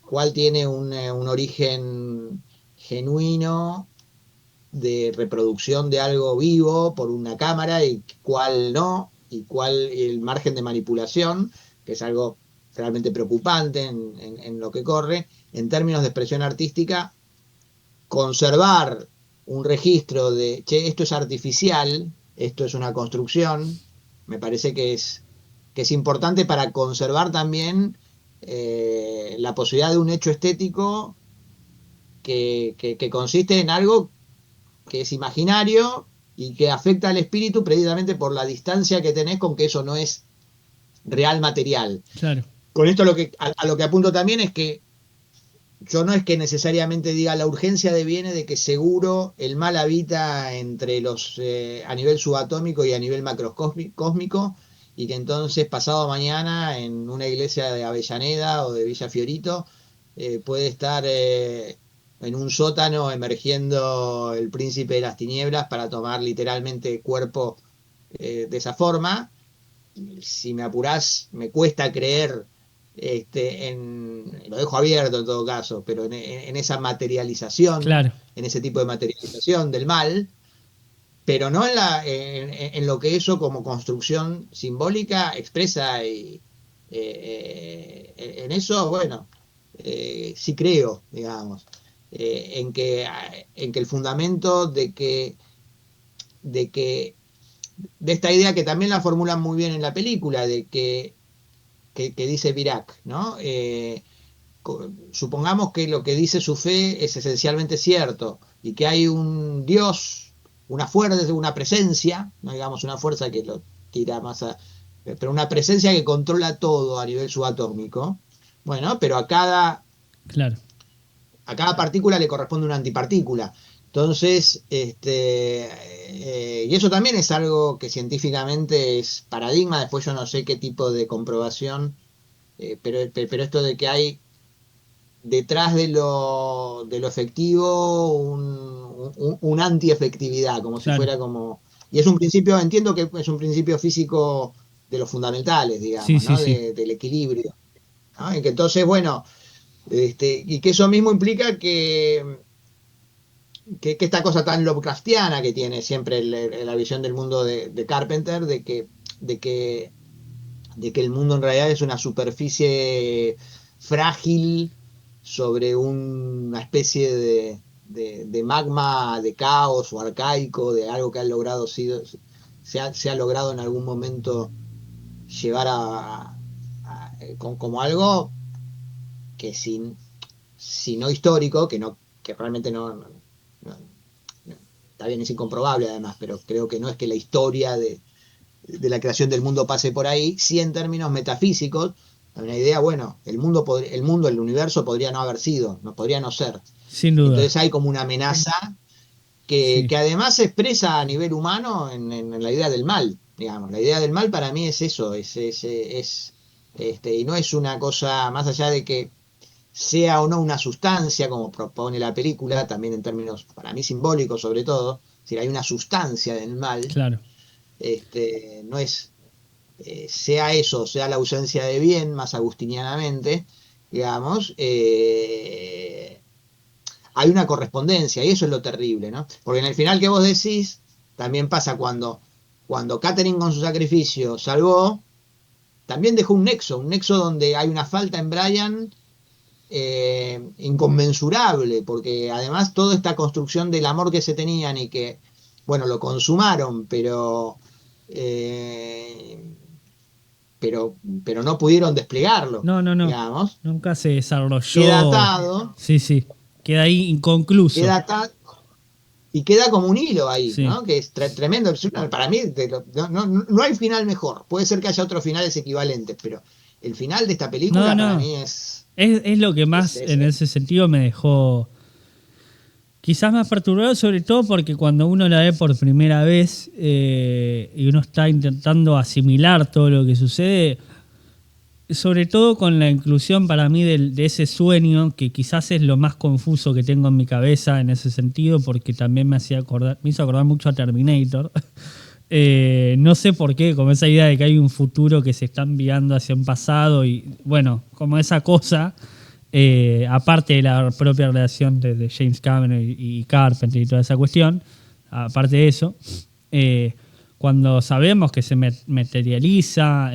cuál tiene un origen genuino de reproducción de algo vivo por una cámara y cuál no, y cuál el margen de manipulación, que es algo realmente preocupante en lo que corre. En términos de expresión artística, conservar un registro de, che, esto es artificial, esto es una construcción, me parece que es importante para conservar también la posibilidad de un hecho estético que consiste en algo que es imaginario y que afecta al espíritu precisamente por la distancia que tenés con que eso no es real material. claro, Con esto a lo que apunto también es que yo no es que necesariamente diga la urgencia viene de que seguro el mal habita entre a nivel subatómico y a nivel macrocósmico, y que entonces pasado mañana en una iglesia de Avellaneda o de Villa Fiorito puede estar en un sótano emergiendo el príncipe de las tinieblas para tomar literalmente cuerpo de esa forma. Si me apurás, me cuesta creer, lo dejo abierto en todo caso, pero en esa materialización, claro, en ese tipo de materialización del mal, pero no en lo que eso como construcción simbólica expresa, y en eso, bueno, sí creo, digamos, en que el fundamento de que de esta idea que también la formulan muy bien en la película, que dice Virac, ¿no? Supongamos que lo que dice su fe es esencialmente cierto y que hay un Dios, una fuerza, una presencia, no digamos una fuerza que lo tira más pero una presencia que controla todo a nivel subatómico. Bueno, pero claro, a cada partícula le corresponde una antipartícula. Entonces, y eso también es algo que científicamente es paradigma. Después yo no sé qué tipo de comprobación, pero esto de que hay detrás de lo efectivo un anti-efectividad, como si claro. fuera como. Y es un principio, entiendo que es un principio físico de los fundamentales, Sí, digamos, sí, ¿no? sí. Del equilibrio, ¿no? Y que entonces, bueno, y que eso mismo implica que esta cosa tan Lovecraftiana que tiene siempre la visión del mundo de Carpenter, de que, de que el mundo en realidad es una superficie frágil sobre una especie de magma de caos o arcaico, de algo que ha logrado, se ha logrado en algún momento llevar como algo que si no histórico, que realmente no, está bien, es incomprobable además, pero creo que no es que la historia de la creación del mundo pase por ahí. Sí, en términos metafísicos, hay una idea, bueno, el universo podría no haber sido, no podría no ser. Sin duda. Entonces hay como una amenaza Sí. que además se expresa a nivel humano en la idea del mal, digamos. La idea del mal para mí es eso, y no es una cosa más allá de que sea o no una sustancia, como propone la película, también en términos para mí simbólicos sobre todo, es decir, hay una sustancia del mal, Claro. no es, sea eso, sea la ausencia de bien, más agustinianamente, digamos, hay una correspondencia y eso es lo terrible, ¿no? Porque en el final que vos decís, también pasa cuando Catherine con su sacrificio salvó, también dejó un nexo donde hay una falta en Brian inconmensurable, porque además toda esta construcción del amor que se tenían y que, bueno, lo consumaron, eh, pero no pudieron desplegarlo, No, no, no. digamos, Nunca se queda desarrolló. atado, Sí, sí. Queda ahí inconcluso. queda atado y queda como un hilo ahí, Sí. ¿no? Que es tremendo. Para mí no hay final mejor. Puede ser que haya otros finales equivalentes, pero el final de esta No, película para no. mí es, Es lo que es, más es- en ese sentido me dejó quizás más perturbado, sobre todo porque cuando uno la ve por primera vez y uno está intentando asimilar todo lo que sucede, sobre todo con la inclusión para mí de ese sueño, que quizás es lo más confuso que tengo en mi cabeza en ese sentido, porque también me hizo acordar mucho a Terminator. No sé por qué, como esa idea de que hay un futuro que se está enviando hacia un pasado y bueno, como esa cosa, aparte de la propia relación de James Cameron y Carpenter y toda esa cuestión, aparte de eso, cuando sabemos que se materializa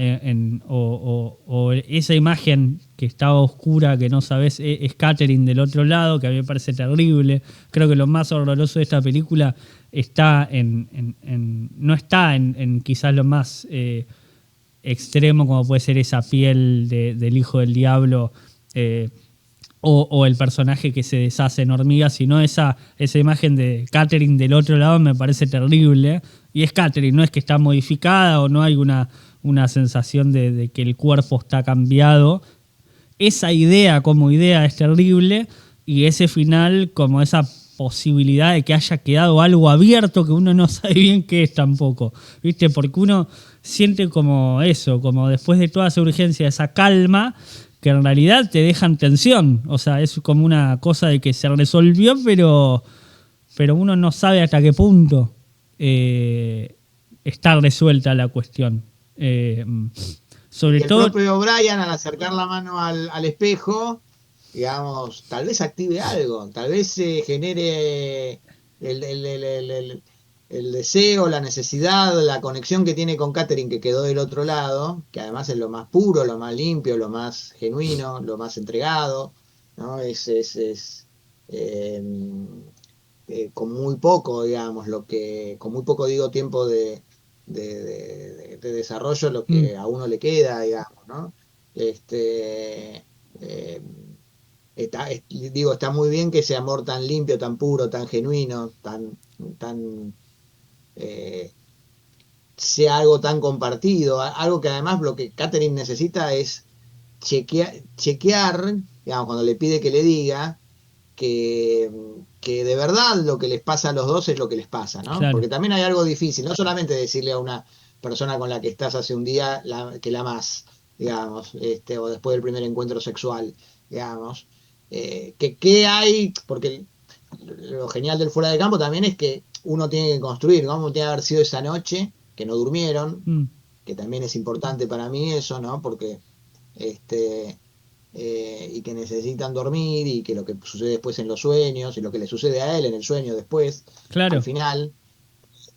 o esa imagen que estaba oscura, que no sabes, es Catherine del otro lado, que a mí me parece terrible. Creo que lo más horroroso de esta película está no está en quizás lo más extremo, como puede ser esa piel del hijo del diablo, o el personaje que se deshace en hormigas, sino esa imagen de Catherine del otro lado me parece terrible. Y es Catherine, no es que está modificada o no hay una sensación de que el cuerpo está cambiado. Esa idea como idea es terrible y ese final como esa posibilidad de que haya quedado algo abierto que uno no sabe bien qué es tampoco, ¿viste? Porque uno siente como eso, como después de toda esa urgencia, esa calma, que en realidad te dejan tensión. O sea, es como una cosa de que se resolvió, pero uno no sabe hasta qué punto está resuelta la cuestión. Sobre y el todo, propio Brian al acercar la mano al espejo, digamos, tal vez active algo, tal vez se genere el deseo, la necesidad, la conexión que tiene con Catherine que quedó del otro lado, que además es lo más puro, lo más limpio, lo más genuino, lo más entregado, ¿no? Eh, con muy poco, digamos, con muy poco digo tiempo de desarrollo, lo mm, que a uno le queda, digamos, ¿no? Este, eh, digo, está muy bien que ese amor tan limpio, tan puro, tan genuino, tan eh, sea algo tan compartido, algo que además lo que Catherine necesita es chequear, digamos, cuando le pide que le diga que, que de verdad lo que les pasa a los dos es lo que les pasa, ¿no? claro. Porque también hay algo difícil, no solamente decirle a una persona con la que estás hace un día que la amás, digamos, o después del primer encuentro sexual, digamos, que hay, porque lo genial del fuera de campo también es que uno tiene que construir, ¿no? Tiene que haber sido esa noche que no durmieron, Mm, que también es importante para mí eso, ¿no? Porque y que necesitan dormir y que lo que sucede después en los sueños y lo que le sucede a él en el sueño después, al claro, final,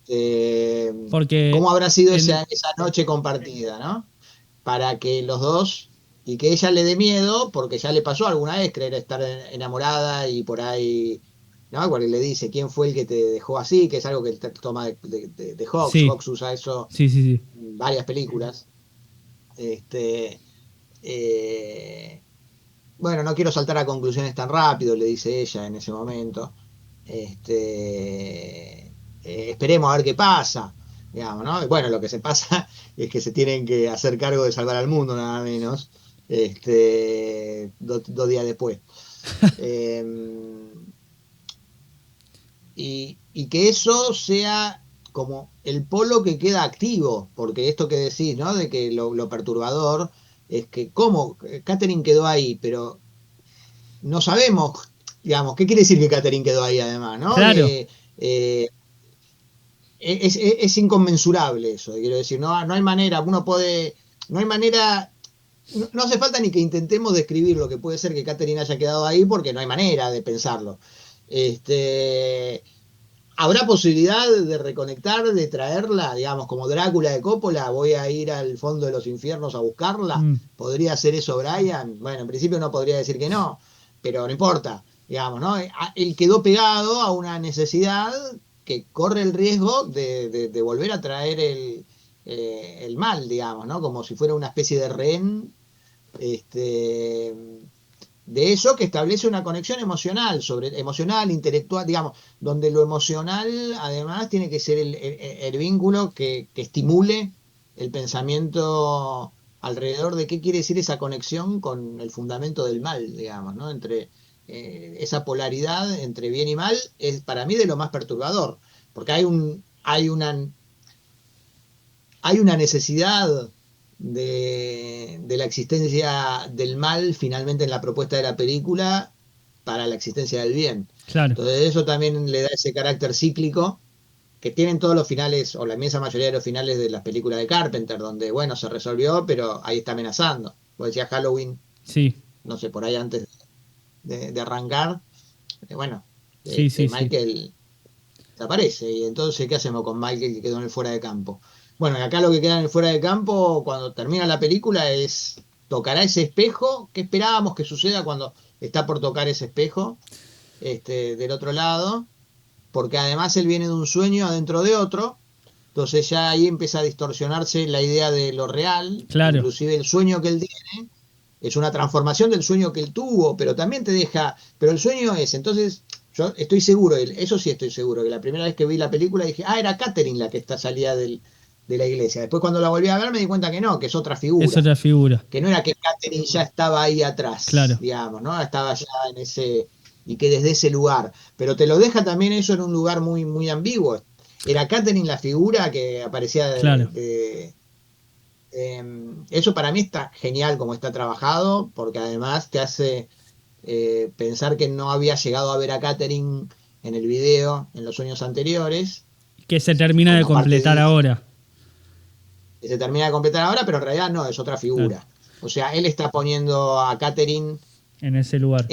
eh, porque ¿cómo habrá sido en, esa noche compartida, ¿no? Para que los dos, y que ella le dé miedo, porque ya le pasó alguna vez creer estar enamorada y por ahí, ¿no? Porque le dice, ¿quién fue el que te dejó así? Que es algo que él toma de Hawks. sí, Hawks usa eso sí, sí, sí. en varias películas. Este, eh, bueno, no quiero saltar a conclusiones tan rápido, le dice ella en ese momento. Este, esperemos a ver qué pasa, digamos, ¿no? Y bueno, lo que se pasa es que se tienen que hacer cargo de salvar al mundo, nada menos, 2 días después. Eh, y que eso sea como el polo que queda activo, porque esto que decís, ¿no? De que lo perturbador es que cómo Catherine quedó ahí, pero no sabemos, digamos, ¿qué quiere decir que Catherine quedó ahí además, ¿no? Claro, Es inconmensurable eso, quiero decir, no hay manera, no hay manera, no hace falta ni que intentemos describir lo que puede ser que Catherine haya quedado ahí, porque no hay manera de pensarlo. Este, ¿Habrá posibilidad de reconectar, de traerla, digamos, como Drácula de Coppola? Voy a ir al fondo de los infiernos a buscarla. mm, ¿Podría hacer eso Brian? Bueno, en principio no podría decir que no, pero no importa, digamos, ¿no? Él quedó pegado a una necesidad que corre el riesgo de volver a traer el mal, digamos, ¿no? Como si fuera una especie de rehén, este, de eso que establece una conexión emocional, intelectual, digamos, donde lo emocional además tiene que ser el vínculo que estimule el pensamiento alrededor de qué quiere decir esa conexión con el fundamento del mal, digamos, ¿no? Entre esa polaridad entre bien y mal es para mí de lo más perturbador, porque hay una necesidad de la existencia del mal finalmente en la propuesta de la película para la existencia del bien. claro. Entonces eso también le da ese carácter cíclico que tienen todos los finales, o la inmensa mayoría de los finales de las películas de Carpenter, donde, bueno, se resolvió, pero ahí está amenazando. Como decía Halloween, Sí, no sé, por ahí antes de arrancar, bueno, sí, sí, sí. Michael desaparece. Y entonces, ¿qué hacemos con Michael que quedó en el fuera de campo? Bueno, y acá lo que queda en el fuera de campo, cuando termina la película, es, ¿tocará ese espejo? ¿Qué esperábamos que suceda cuando está por tocar ese espejo, del otro lado? Porque además él viene de un sueño adentro de otro, entonces ya ahí empieza a distorsionarse la idea de lo real, Claro, inclusive el sueño que él tiene es una transformación del sueño que él tuvo, pero también te deja, pero el sueño es, entonces yo estoy seguro, eso sí estoy seguro, que la primera vez que vi la película dije, era Catherine la que está salida de la iglesia. Después cuando la volví a ver me di cuenta que no, que es otra es figura, otra figura. que no era que Catherine ya estaba ahí atrás, Claro. digamos, ¿no? Estaba ya en ese, y que desde ese lugar, pero te lo deja también eso en un lugar muy, muy ambiguo. Era Catherine la figura que aparecía Claro. eso para mí está genial como está trabajado, porque además te hace pensar que no había llegado a ver a Catherine en el video en los sueños anteriores, Que se termina de como parte completar de ahora. que se termina de completar ahora, pero en realidad no, es otra Claro. figura. O sea, él está poniendo a Catherine, En ese lugar.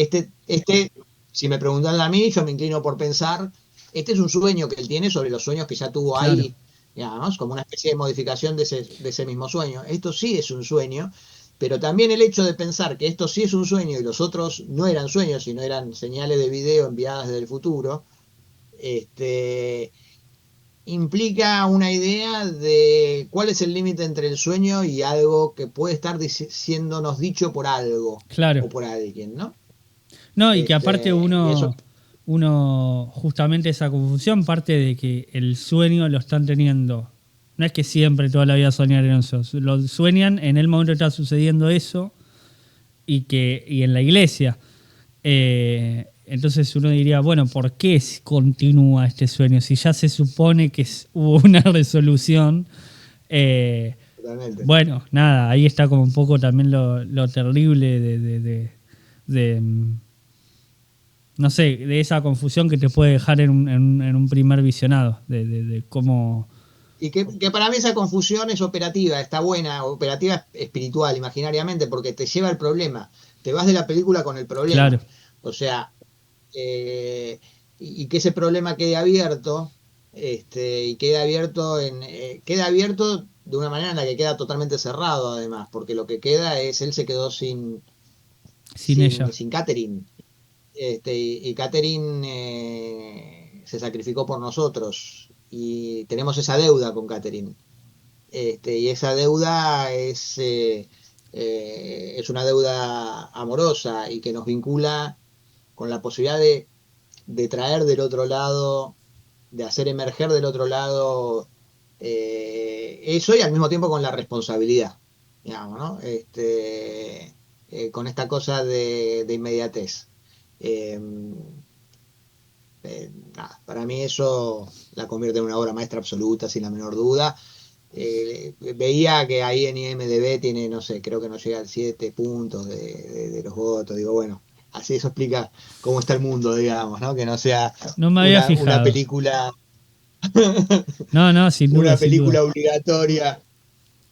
si me preguntan a mí, yo me inclino por pensar, este es un sueño que él tiene sobre los sueños que ya tuvo Claro. ahí, digamos, como una especie de modificación de ese mismo sueño. Esto sí es un sueño, pero también el hecho de pensar que esto sí es un sueño y los otros no eran sueños, sino eran señales de video enviadas desde el futuro, este, implica una idea de cuál es el límite entre el sueño y algo que puede estar siéndonos dicho por algo Claro. o por alguien, ¿no? No, y que aparte Y eso, uno, justamente esa confusión parte de que el sueño lo están teniendo. No es que siempre toda la vida soñaron eso. Lo sueñan en el momento que está sucediendo eso y en la iglesia. Entonces uno diría, bueno, ¿por qué continúa este sueño? Si ya se supone que hubo una resolución. totalmente. Bueno, nada, ahí está como un poco también lo terrible de, no sé, de esa confusión que te puede dejar en un primer visionado, de cómo... Y que para mí esa confusión es operativa, está buena, operativa espiritual, imaginariamente, porque te lleva al problema. Te vas de la película con el Claro, problema. O sea, y que ese problema quede abierto, y queda abierto de una manera en la que queda totalmente cerrado, además, porque lo que queda es, él se quedó sin, sin ella. sin Catherine, y Catherine se sacrificó por nosotros, y tenemos esa deuda con Catherine. Y esa deuda es una deuda amorosa y que nos vincula con la posibilidad de traer del otro lado de hacer emerger del otro lado eso y al mismo tiempo con la responsabilidad, digamos, ¿no? Con esta cosa de inmediatez. Eh, para mí eso la convierte en una obra maestra absoluta, sin la menor duda. Veía que ahí en IMDb tiene, no sé, creo que no llega al 7 puntos de los votos. Digo, bueno, así eso explica cómo está el mundo, digamos, ¿no? Que no sea No me había una fijado. película, No, sin duda, una sin duda. película obligatoria,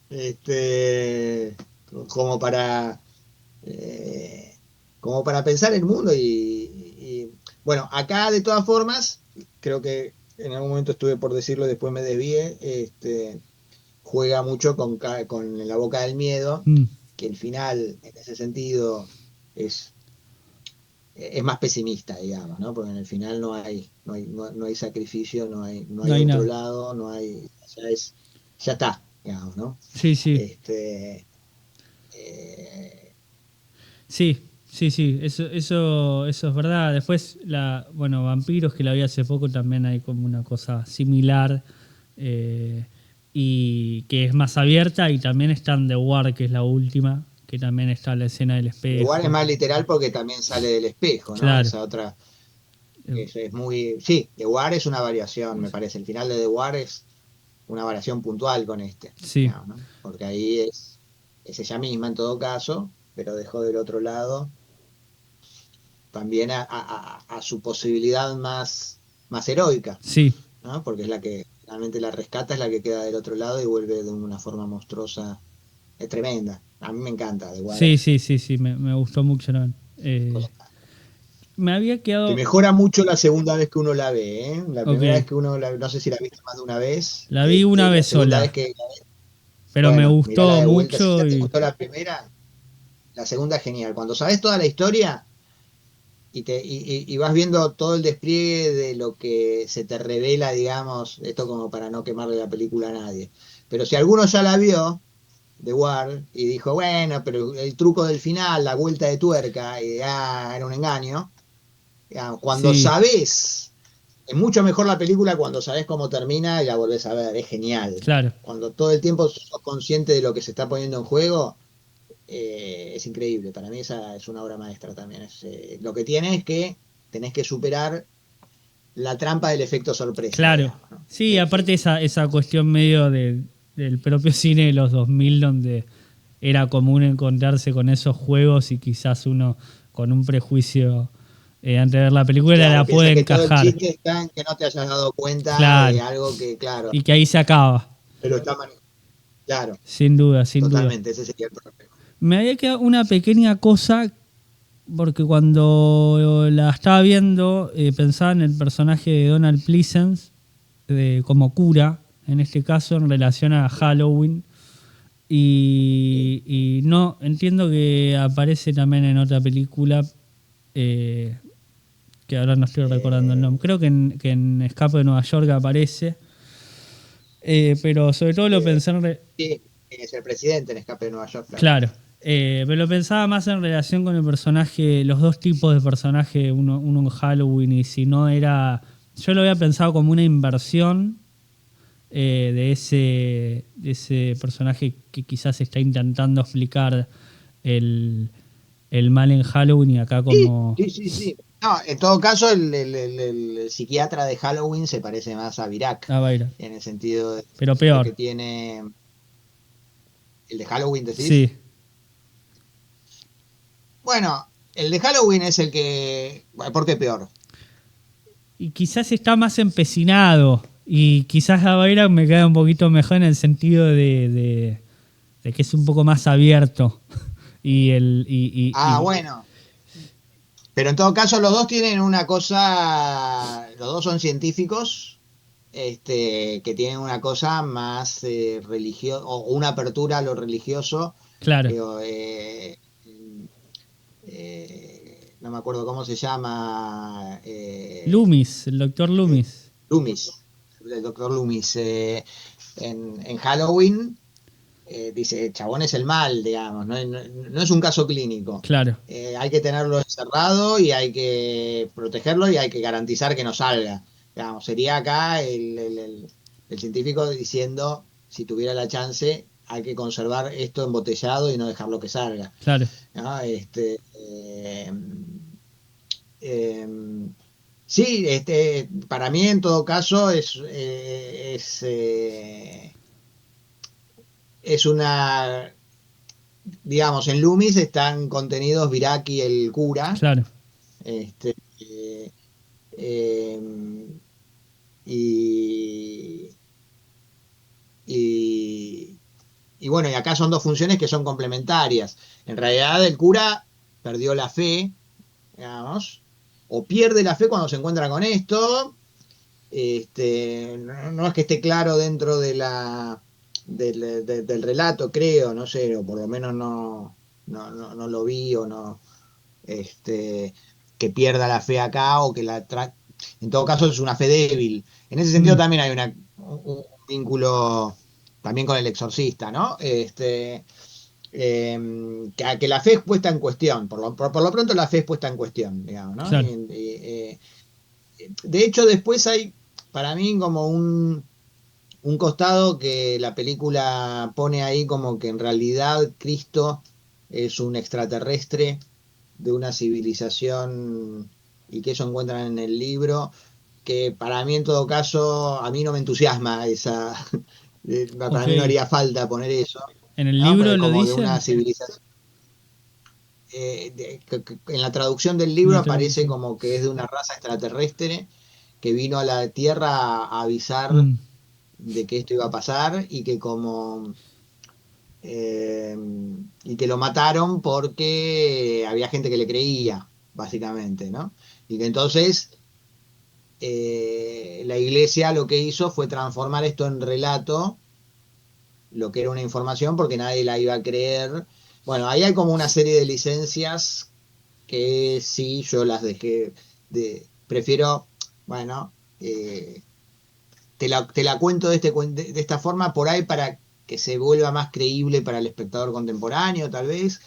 este, como para eh, como para pensar el mundo bueno, acá de todas formas, creo que en algún momento estuve por decirlo, después me desvié, juega mucho con La Boca del Miedo, Mm, que el final en ese sentido es, es más pesimista, digamos, ¿no? Porque en el final no hay sacrificio, no no hay hay otro nada. lado, ya está, digamos, ¿no? Sí, sí. Este, eh, Sí, eso es verdad. Después, bueno, Vampiros, que la vi hace poco, también hay como una cosa similar eh, y que es más abierta. Y también está en The War, que es la última, que también está la escena del Igual es espejo. más literal porque también sale del espejo, ¿no? Claro, Esa otra, eh, es muy... Sí, The War es una variación, me parece. El final de The War es una variación puntual con sí, digamos, ¿no? Porque ahí es ella misma en todo caso, pero dejó del otro lado también a su posibilidad más heroica, sí, ¿no? Porque es la que realmente la rescata, es la que queda del otro lado y vuelve de una forma monstruosa, es tremenda. A mí me encanta, The War es sí, me gustó mucho también. cosa. Me había Te quedado, mejora mucho la segunda vez que uno la ve, ¿eh? La ok, primera vez que no sé si la viste más de una vez, la vi una la vez segunda sola, vez que, pero me bueno, mirala gustó de vuelta, si ya mucho te y, gustó la primera, la segunda es genial. Cuando sabes toda la historia y vas viendo todo el despliegue de lo que se te revela, digamos, esto como para no quemarle la película a nadie. Pero si alguno ya la vio, The War, y dijo, bueno, pero el truco del final, la vuelta de tuerca, era un engaño, digamos, cuando sí, sabes. Es mucho mejor la película cuando sabes cómo termina y la volvés a ver, es genial. claro. Cuando todo el tiempo sos consciente de lo que se está poniendo en juego, es increíble. Para mí esa es una obra maestra también. Lo que tiene es que tenés que superar la trampa del efecto sorpresa, Claro, digamos, ¿no? sí, Es aparte difícil. esa cuestión medio del propio cine de los 2000 donde era común encontrarse con esos juegos y quizás uno con un prejuicio antes de ver la película la Claro, puede piensa que todo el encajar, chiste está en que no te hayas dado cuenta de claro, algo que, claro, y que ahí se acaba, pero está manejado. Claro, sin duda, sin duda. totalmente, ese sería el problema. Me había quedado una pequeña cosa porque cuando la estaba viendo pensaba en el personaje de Donald Pleasence como cura, en este caso en relación a Halloween. Y no, entiendo que aparece también en otra película, eh, que ahora no estoy recordando el nombre. Eh, Creo que en Escape de Nueva York aparece. Pero sobre todo lo eh, pensé sí, es el presidente en Escape de Nueva York, claro. claro. Pero lo pensaba más en relación con el personaje, los dos tipos de personaje, uno en Halloween y si no era. Yo lo había pensado como una inversión de ese personaje que quizás está intentando explicar el, el mal en Halloween y acá Sí, como... sí, sí, sí. No, en todo caso, el psiquiatra de Halloween se parece más a Virac, Ah, Byron. en el sentido Pero de que peor. tiene. ¿El de Halloween decís? Sí. Bueno, el de Halloween es el que. Bueno, ¿por qué peor? Y quizás está más empecinado. Y quizás a Byron me queda un poquito mejor en el sentido de que es un poco más abierto. Y el. Ah, bueno. Pero en todo caso, los dos tienen una cosa. Los dos son científicos, que tienen una cosa más religiosa, o una apertura a lo religioso. claro. Digo, no me acuerdo cómo se llama, Loomis, el doctor Loomis. Loomis, el doctor Loomis, en Halloween, dice, el chabón es el mal, digamos, no es un caso clínico. Claro. Hay que tenerlo encerrado y hay que protegerlo y hay que garantizar que no salga. Digamos, sería acá el científico diciendo, si tuviera la chance, hay que conservar esto embotellado y no dejarlo que salga. Claro. ¿No? Eh, sí, para mí en todo caso es una, digamos, en Loomis están contenidos Viraki, el cura, Claro. este, eh, y, y, y bueno, y acá son dos funciones que son complementarias. En realidad el cura perdió la fe, digamos, o pierde la fe cuando se encuentra con esto. No es que esté claro dentro del relato, creo, no sé, o por lo menos no lo vi o no, que pierda la fe acá o que en todo caso es una fe débil. En ese sentido Mm, también hay un vínculo también con el exorcista, ¿no? Que la fe es puesta en cuestión, por lo pronto la fe es puesta en cuestión, digamos, ¿no? claro. De hecho, después hay para mí como un costado que la película pone ahí como que en realidad Cristo es un extraterrestre de una civilización y que eso encuentran en el libro, que para mí en todo caso, a mí no me entusiasma esa, para Ok. mí no haría falta poner eso, ¿En el ¿no? libro Pero lo como de una dicen? civilización. En la traducción del En libro la aparece traducción. como que es de una raza extraterrestre que vino a la Tierra a avisar Mm, de que esto iba a pasar y que como eh, y que lo mataron porque había gente que le creía, básicamente, ¿no? Y que entonces la iglesia lo que hizo fue transformar esto en relato, lo que era una información, porque nadie la iba a creer. Bueno, ahí hay como una serie de licencias que sí, yo las dejé prefiero, bueno, te la cuento de esta forma por ahí para que se vuelva más creíble para el espectador contemporáneo, tal vez.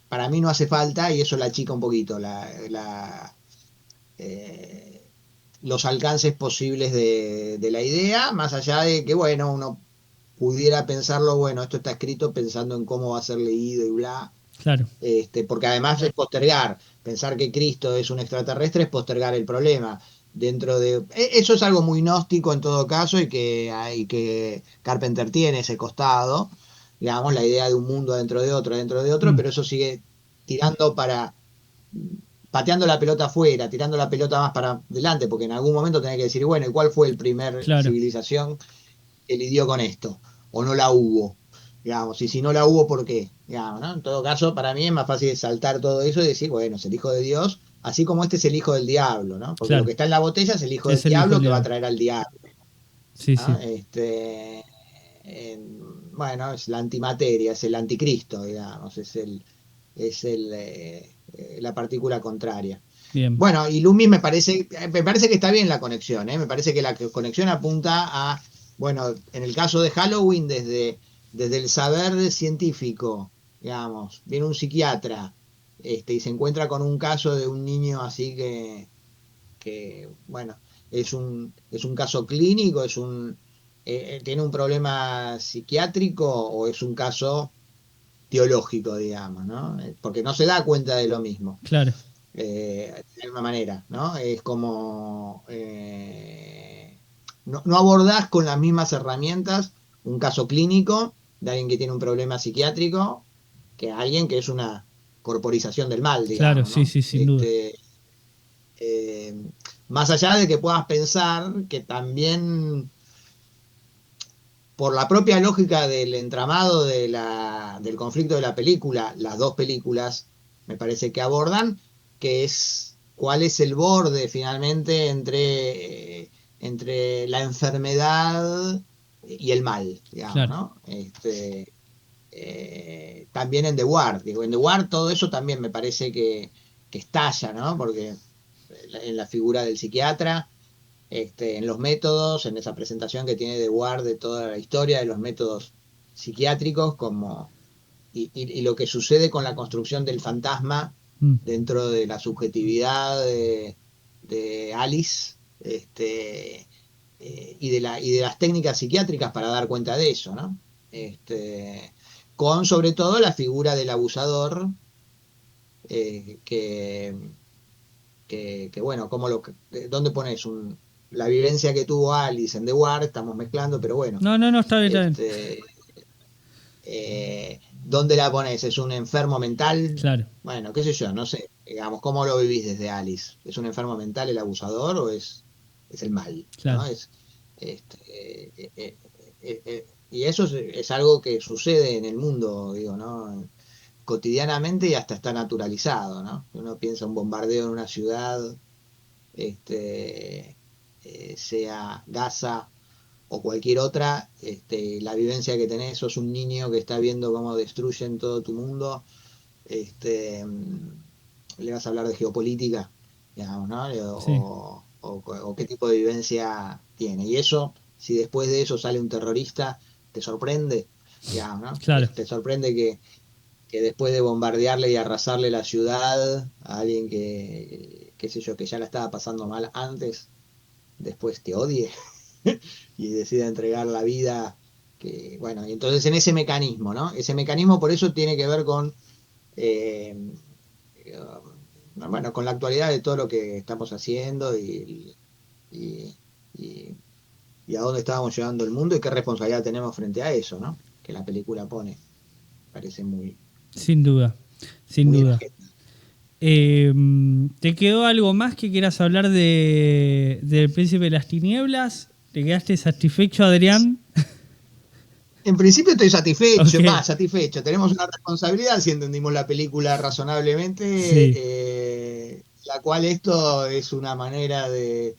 Para mí no hace falta y eso la achica un poquito eh, los alcances posibles de la idea, más allá de que, bueno, uno pudiera pensarlo, bueno, esto está escrito pensando en cómo va a ser leído y bla, claro. porque además es postergar, pensar que Cristo es un extraterrestre es postergar el problema. Eso es algo muy gnóstico en todo caso y que Carpenter tiene ese costado, digamos, la idea de un mundo dentro de otro, Mm, pero eso sigue tirando pateando la pelota afuera, tirando la pelota más para adelante, porque en algún momento tenés que decir, bueno, ¿y cuál fue el primer claro. civilización que lidió con esto? ¿O no la hubo? Digamos, y si no la hubo, ¿por qué? Digamos, ¿no? En todo caso, para mí es más fácil saltar todo eso y decir, bueno, es el hijo de Dios, así como este es el hijo del diablo, ¿no? Porque lo Claro. que está en la botella es el hijo del Es el hijo del diablo que va a diablo. traer al diablo, Sí, ¿no? sí. Bueno, es la antimateria, es el anticristo, digamos, la partícula contraria. Bien. Bueno, y Loomis me parece que está bien la conexión, ¿eh? Me parece que la conexión apunta a, bueno, en el caso de Halloween, desde el saber científico, digamos, viene un psiquiatra, y se encuentra con un caso de un niño así que bueno, es un caso clínico, tiene un problema psiquiátrico o es un caso teológico, digamos, ¿no? Porque no se da cuenta de lo mismo Claro. de alguna manera, ¿no? Es como no abordás con las mismas herramientas un caso clínico de alguien que tiene un problema psiquiátrico que alguien que es una corporización del mal, Claro, digamos, sí, ¿no? sí, sin duda. Eh, Más allá de que puedas pensar que también por la propia lógica del entramado del conflicto de la película, las dos películas me parece que abordan, que es cuál es el borde finalmente entre la enfermedad y el mal, digamos, Claro. ¿no? También en The Ward, digo, en The Ward todo eso también me parece que estalla, ¿no? Porque en la figura del psiquiatra en los métodos, en esa presentación que tiene de Ward de toda la historia de los métodos psiquiátricos, y lo que sucede con la construcción del fantasma Mm, dentro de la subjetividad de Alice, y de las técnicas psiquiátricas para dar cuenta de eso, ¿no? Con sobre todo la figura del abusador, que bueno, ¿dónde pones la vivencia que tuvo Alice en The Ward? Estamos mezclando, pero bueno. No, está bien, está bien. ¿Dónde la pones? ¿Es un enfermo mental? Claro. Bueno, qué sé yo, no sé. Digamos, ¿cómo lo vivís desde Alice? ¿Es un enfermo mental el abusador o es el mal? Claro. ¿No? Y eso es algo que sucede en el mundo, digo, ¿no? Cotidianamente, y hasta está naturalizado, ¿no? Uno piensa un bombardeo en una ciudad, sea Gaza o cualquier otra, la vivencia que tenés, sos un niño que está viendo cómo destruyen todo tu mundo, le vas a hablar de geopolítica, digamos, ¿no? Sí. O qué tipo de vivencia tiene. Y eso, si después de eso sale un terrorista, te sorprende, digamos, ¿no? Claro. Te sorprende que después de bombardearle y arrasarle la ciudad a alguien qué sé yo, que ya la estaba pasando mal antes, después te odie y decida entregar la vida. Bueno, y entonces en ese mecanismo, ¿no? Ese mecanismo por eso tiene que ver con, bueno, con la actualidad de todo lo que estamos haciendo y a dónde estábamos llevando el mundo y qué responsabilidad tenemos frente a eso, ¿no? Que la película pone. Parece muy... Sin duda, sin muy duda. ¿Te quedó algo más que quieras hablar del Príncipe de las Tinieblas? ¿Te quedaste satisfecho, Adrián? En principio estoy satisfecho, Okay. Satisfecho. Tenemos una responsabilidad si entendimos la película razonablemente, Sí. La cual esto es una manera de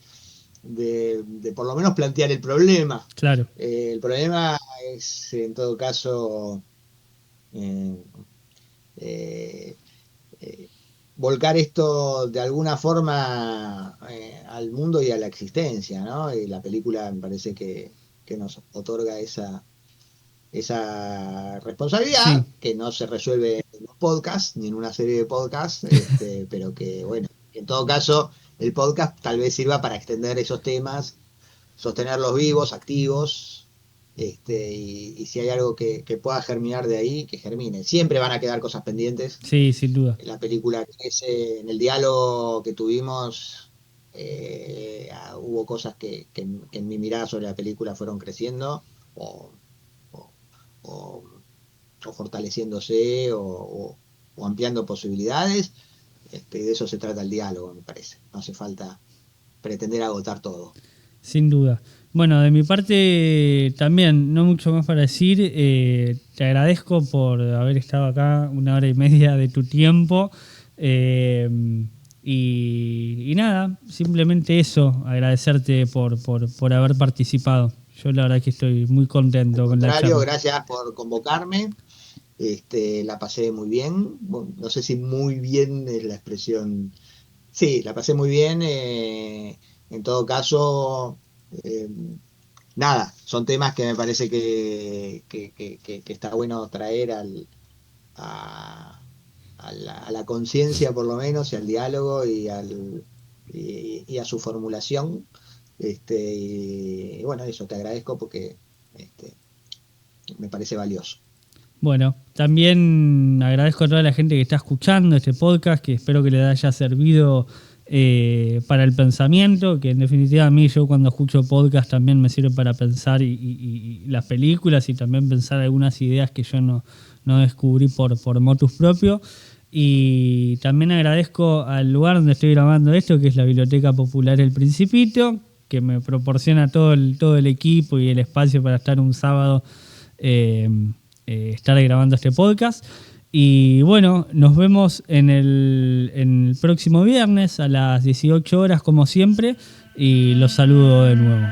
por lo menos plantear el problema. Claro. El problema es, en todo caso, eh, eh, volcar esto de alguna forma al mundo y a la existencia, ¿no? Y la película me parece que nos otorga esa responsabilidad, Sí. que no se resuelve en un podcast ni en una serie de podcasts, pero que, bueno, en todo caso, el podcast tal vez sirva para extender esos temas, sostenerlos vivos, activos, y si hay algo que pueda germinar de ahí, que germine. Siempre van a quedar cosas pendientes. Sí, sin duda. La película crece, en el diálogo que tuvimos, hubo cosas que en mi mirada sobre la película fueron creciendo, o, o- o- o fortaleciéndose, o ampliando posibilidades, y de eso se trata el diálogo, me parece. No hace falta pretender agotar todo. Sin duda. Bueno, de mi parte también, no mucho más para decir. Te agradezco por haber estado acá 1 hora y media de tu tiempo. Y nada, simplemente eso, agradecerte por haber participado. Yo la verdad que estoy muy contento Al con la contrario, charla. gracias por convocarme. La pasé muy bien. Bueno, no sé si muy bien es la expresión. Sí, la pasé muy bien. En todo caso, eh, nada, son temas que me parece que está bueno traer a la conciencia, por lo menos, y al diálogo y a su formulación. Y bueno, eso te agradezco porque este, me parece valioso. Bueno, también agradezco a toda la gente que está escuchando este podcast, que espero que les haya servido para el pensamiento, que en definitiva a mí yo cuando escucho podcast también me sirve para pensar y las películas y también pensar algunas ideas que yo no descubrí por motus propio. Y también agradezco al lugar donde estoy grabando esto, que es la Biblioteca Popular El Principito, que me proporciona todo el equipo y el espacio para estar un sábado estar grabando este podcast. Y bueno, nos vemos en el próximo viernes a las 18 horas como siempre y los saludo de nuevo.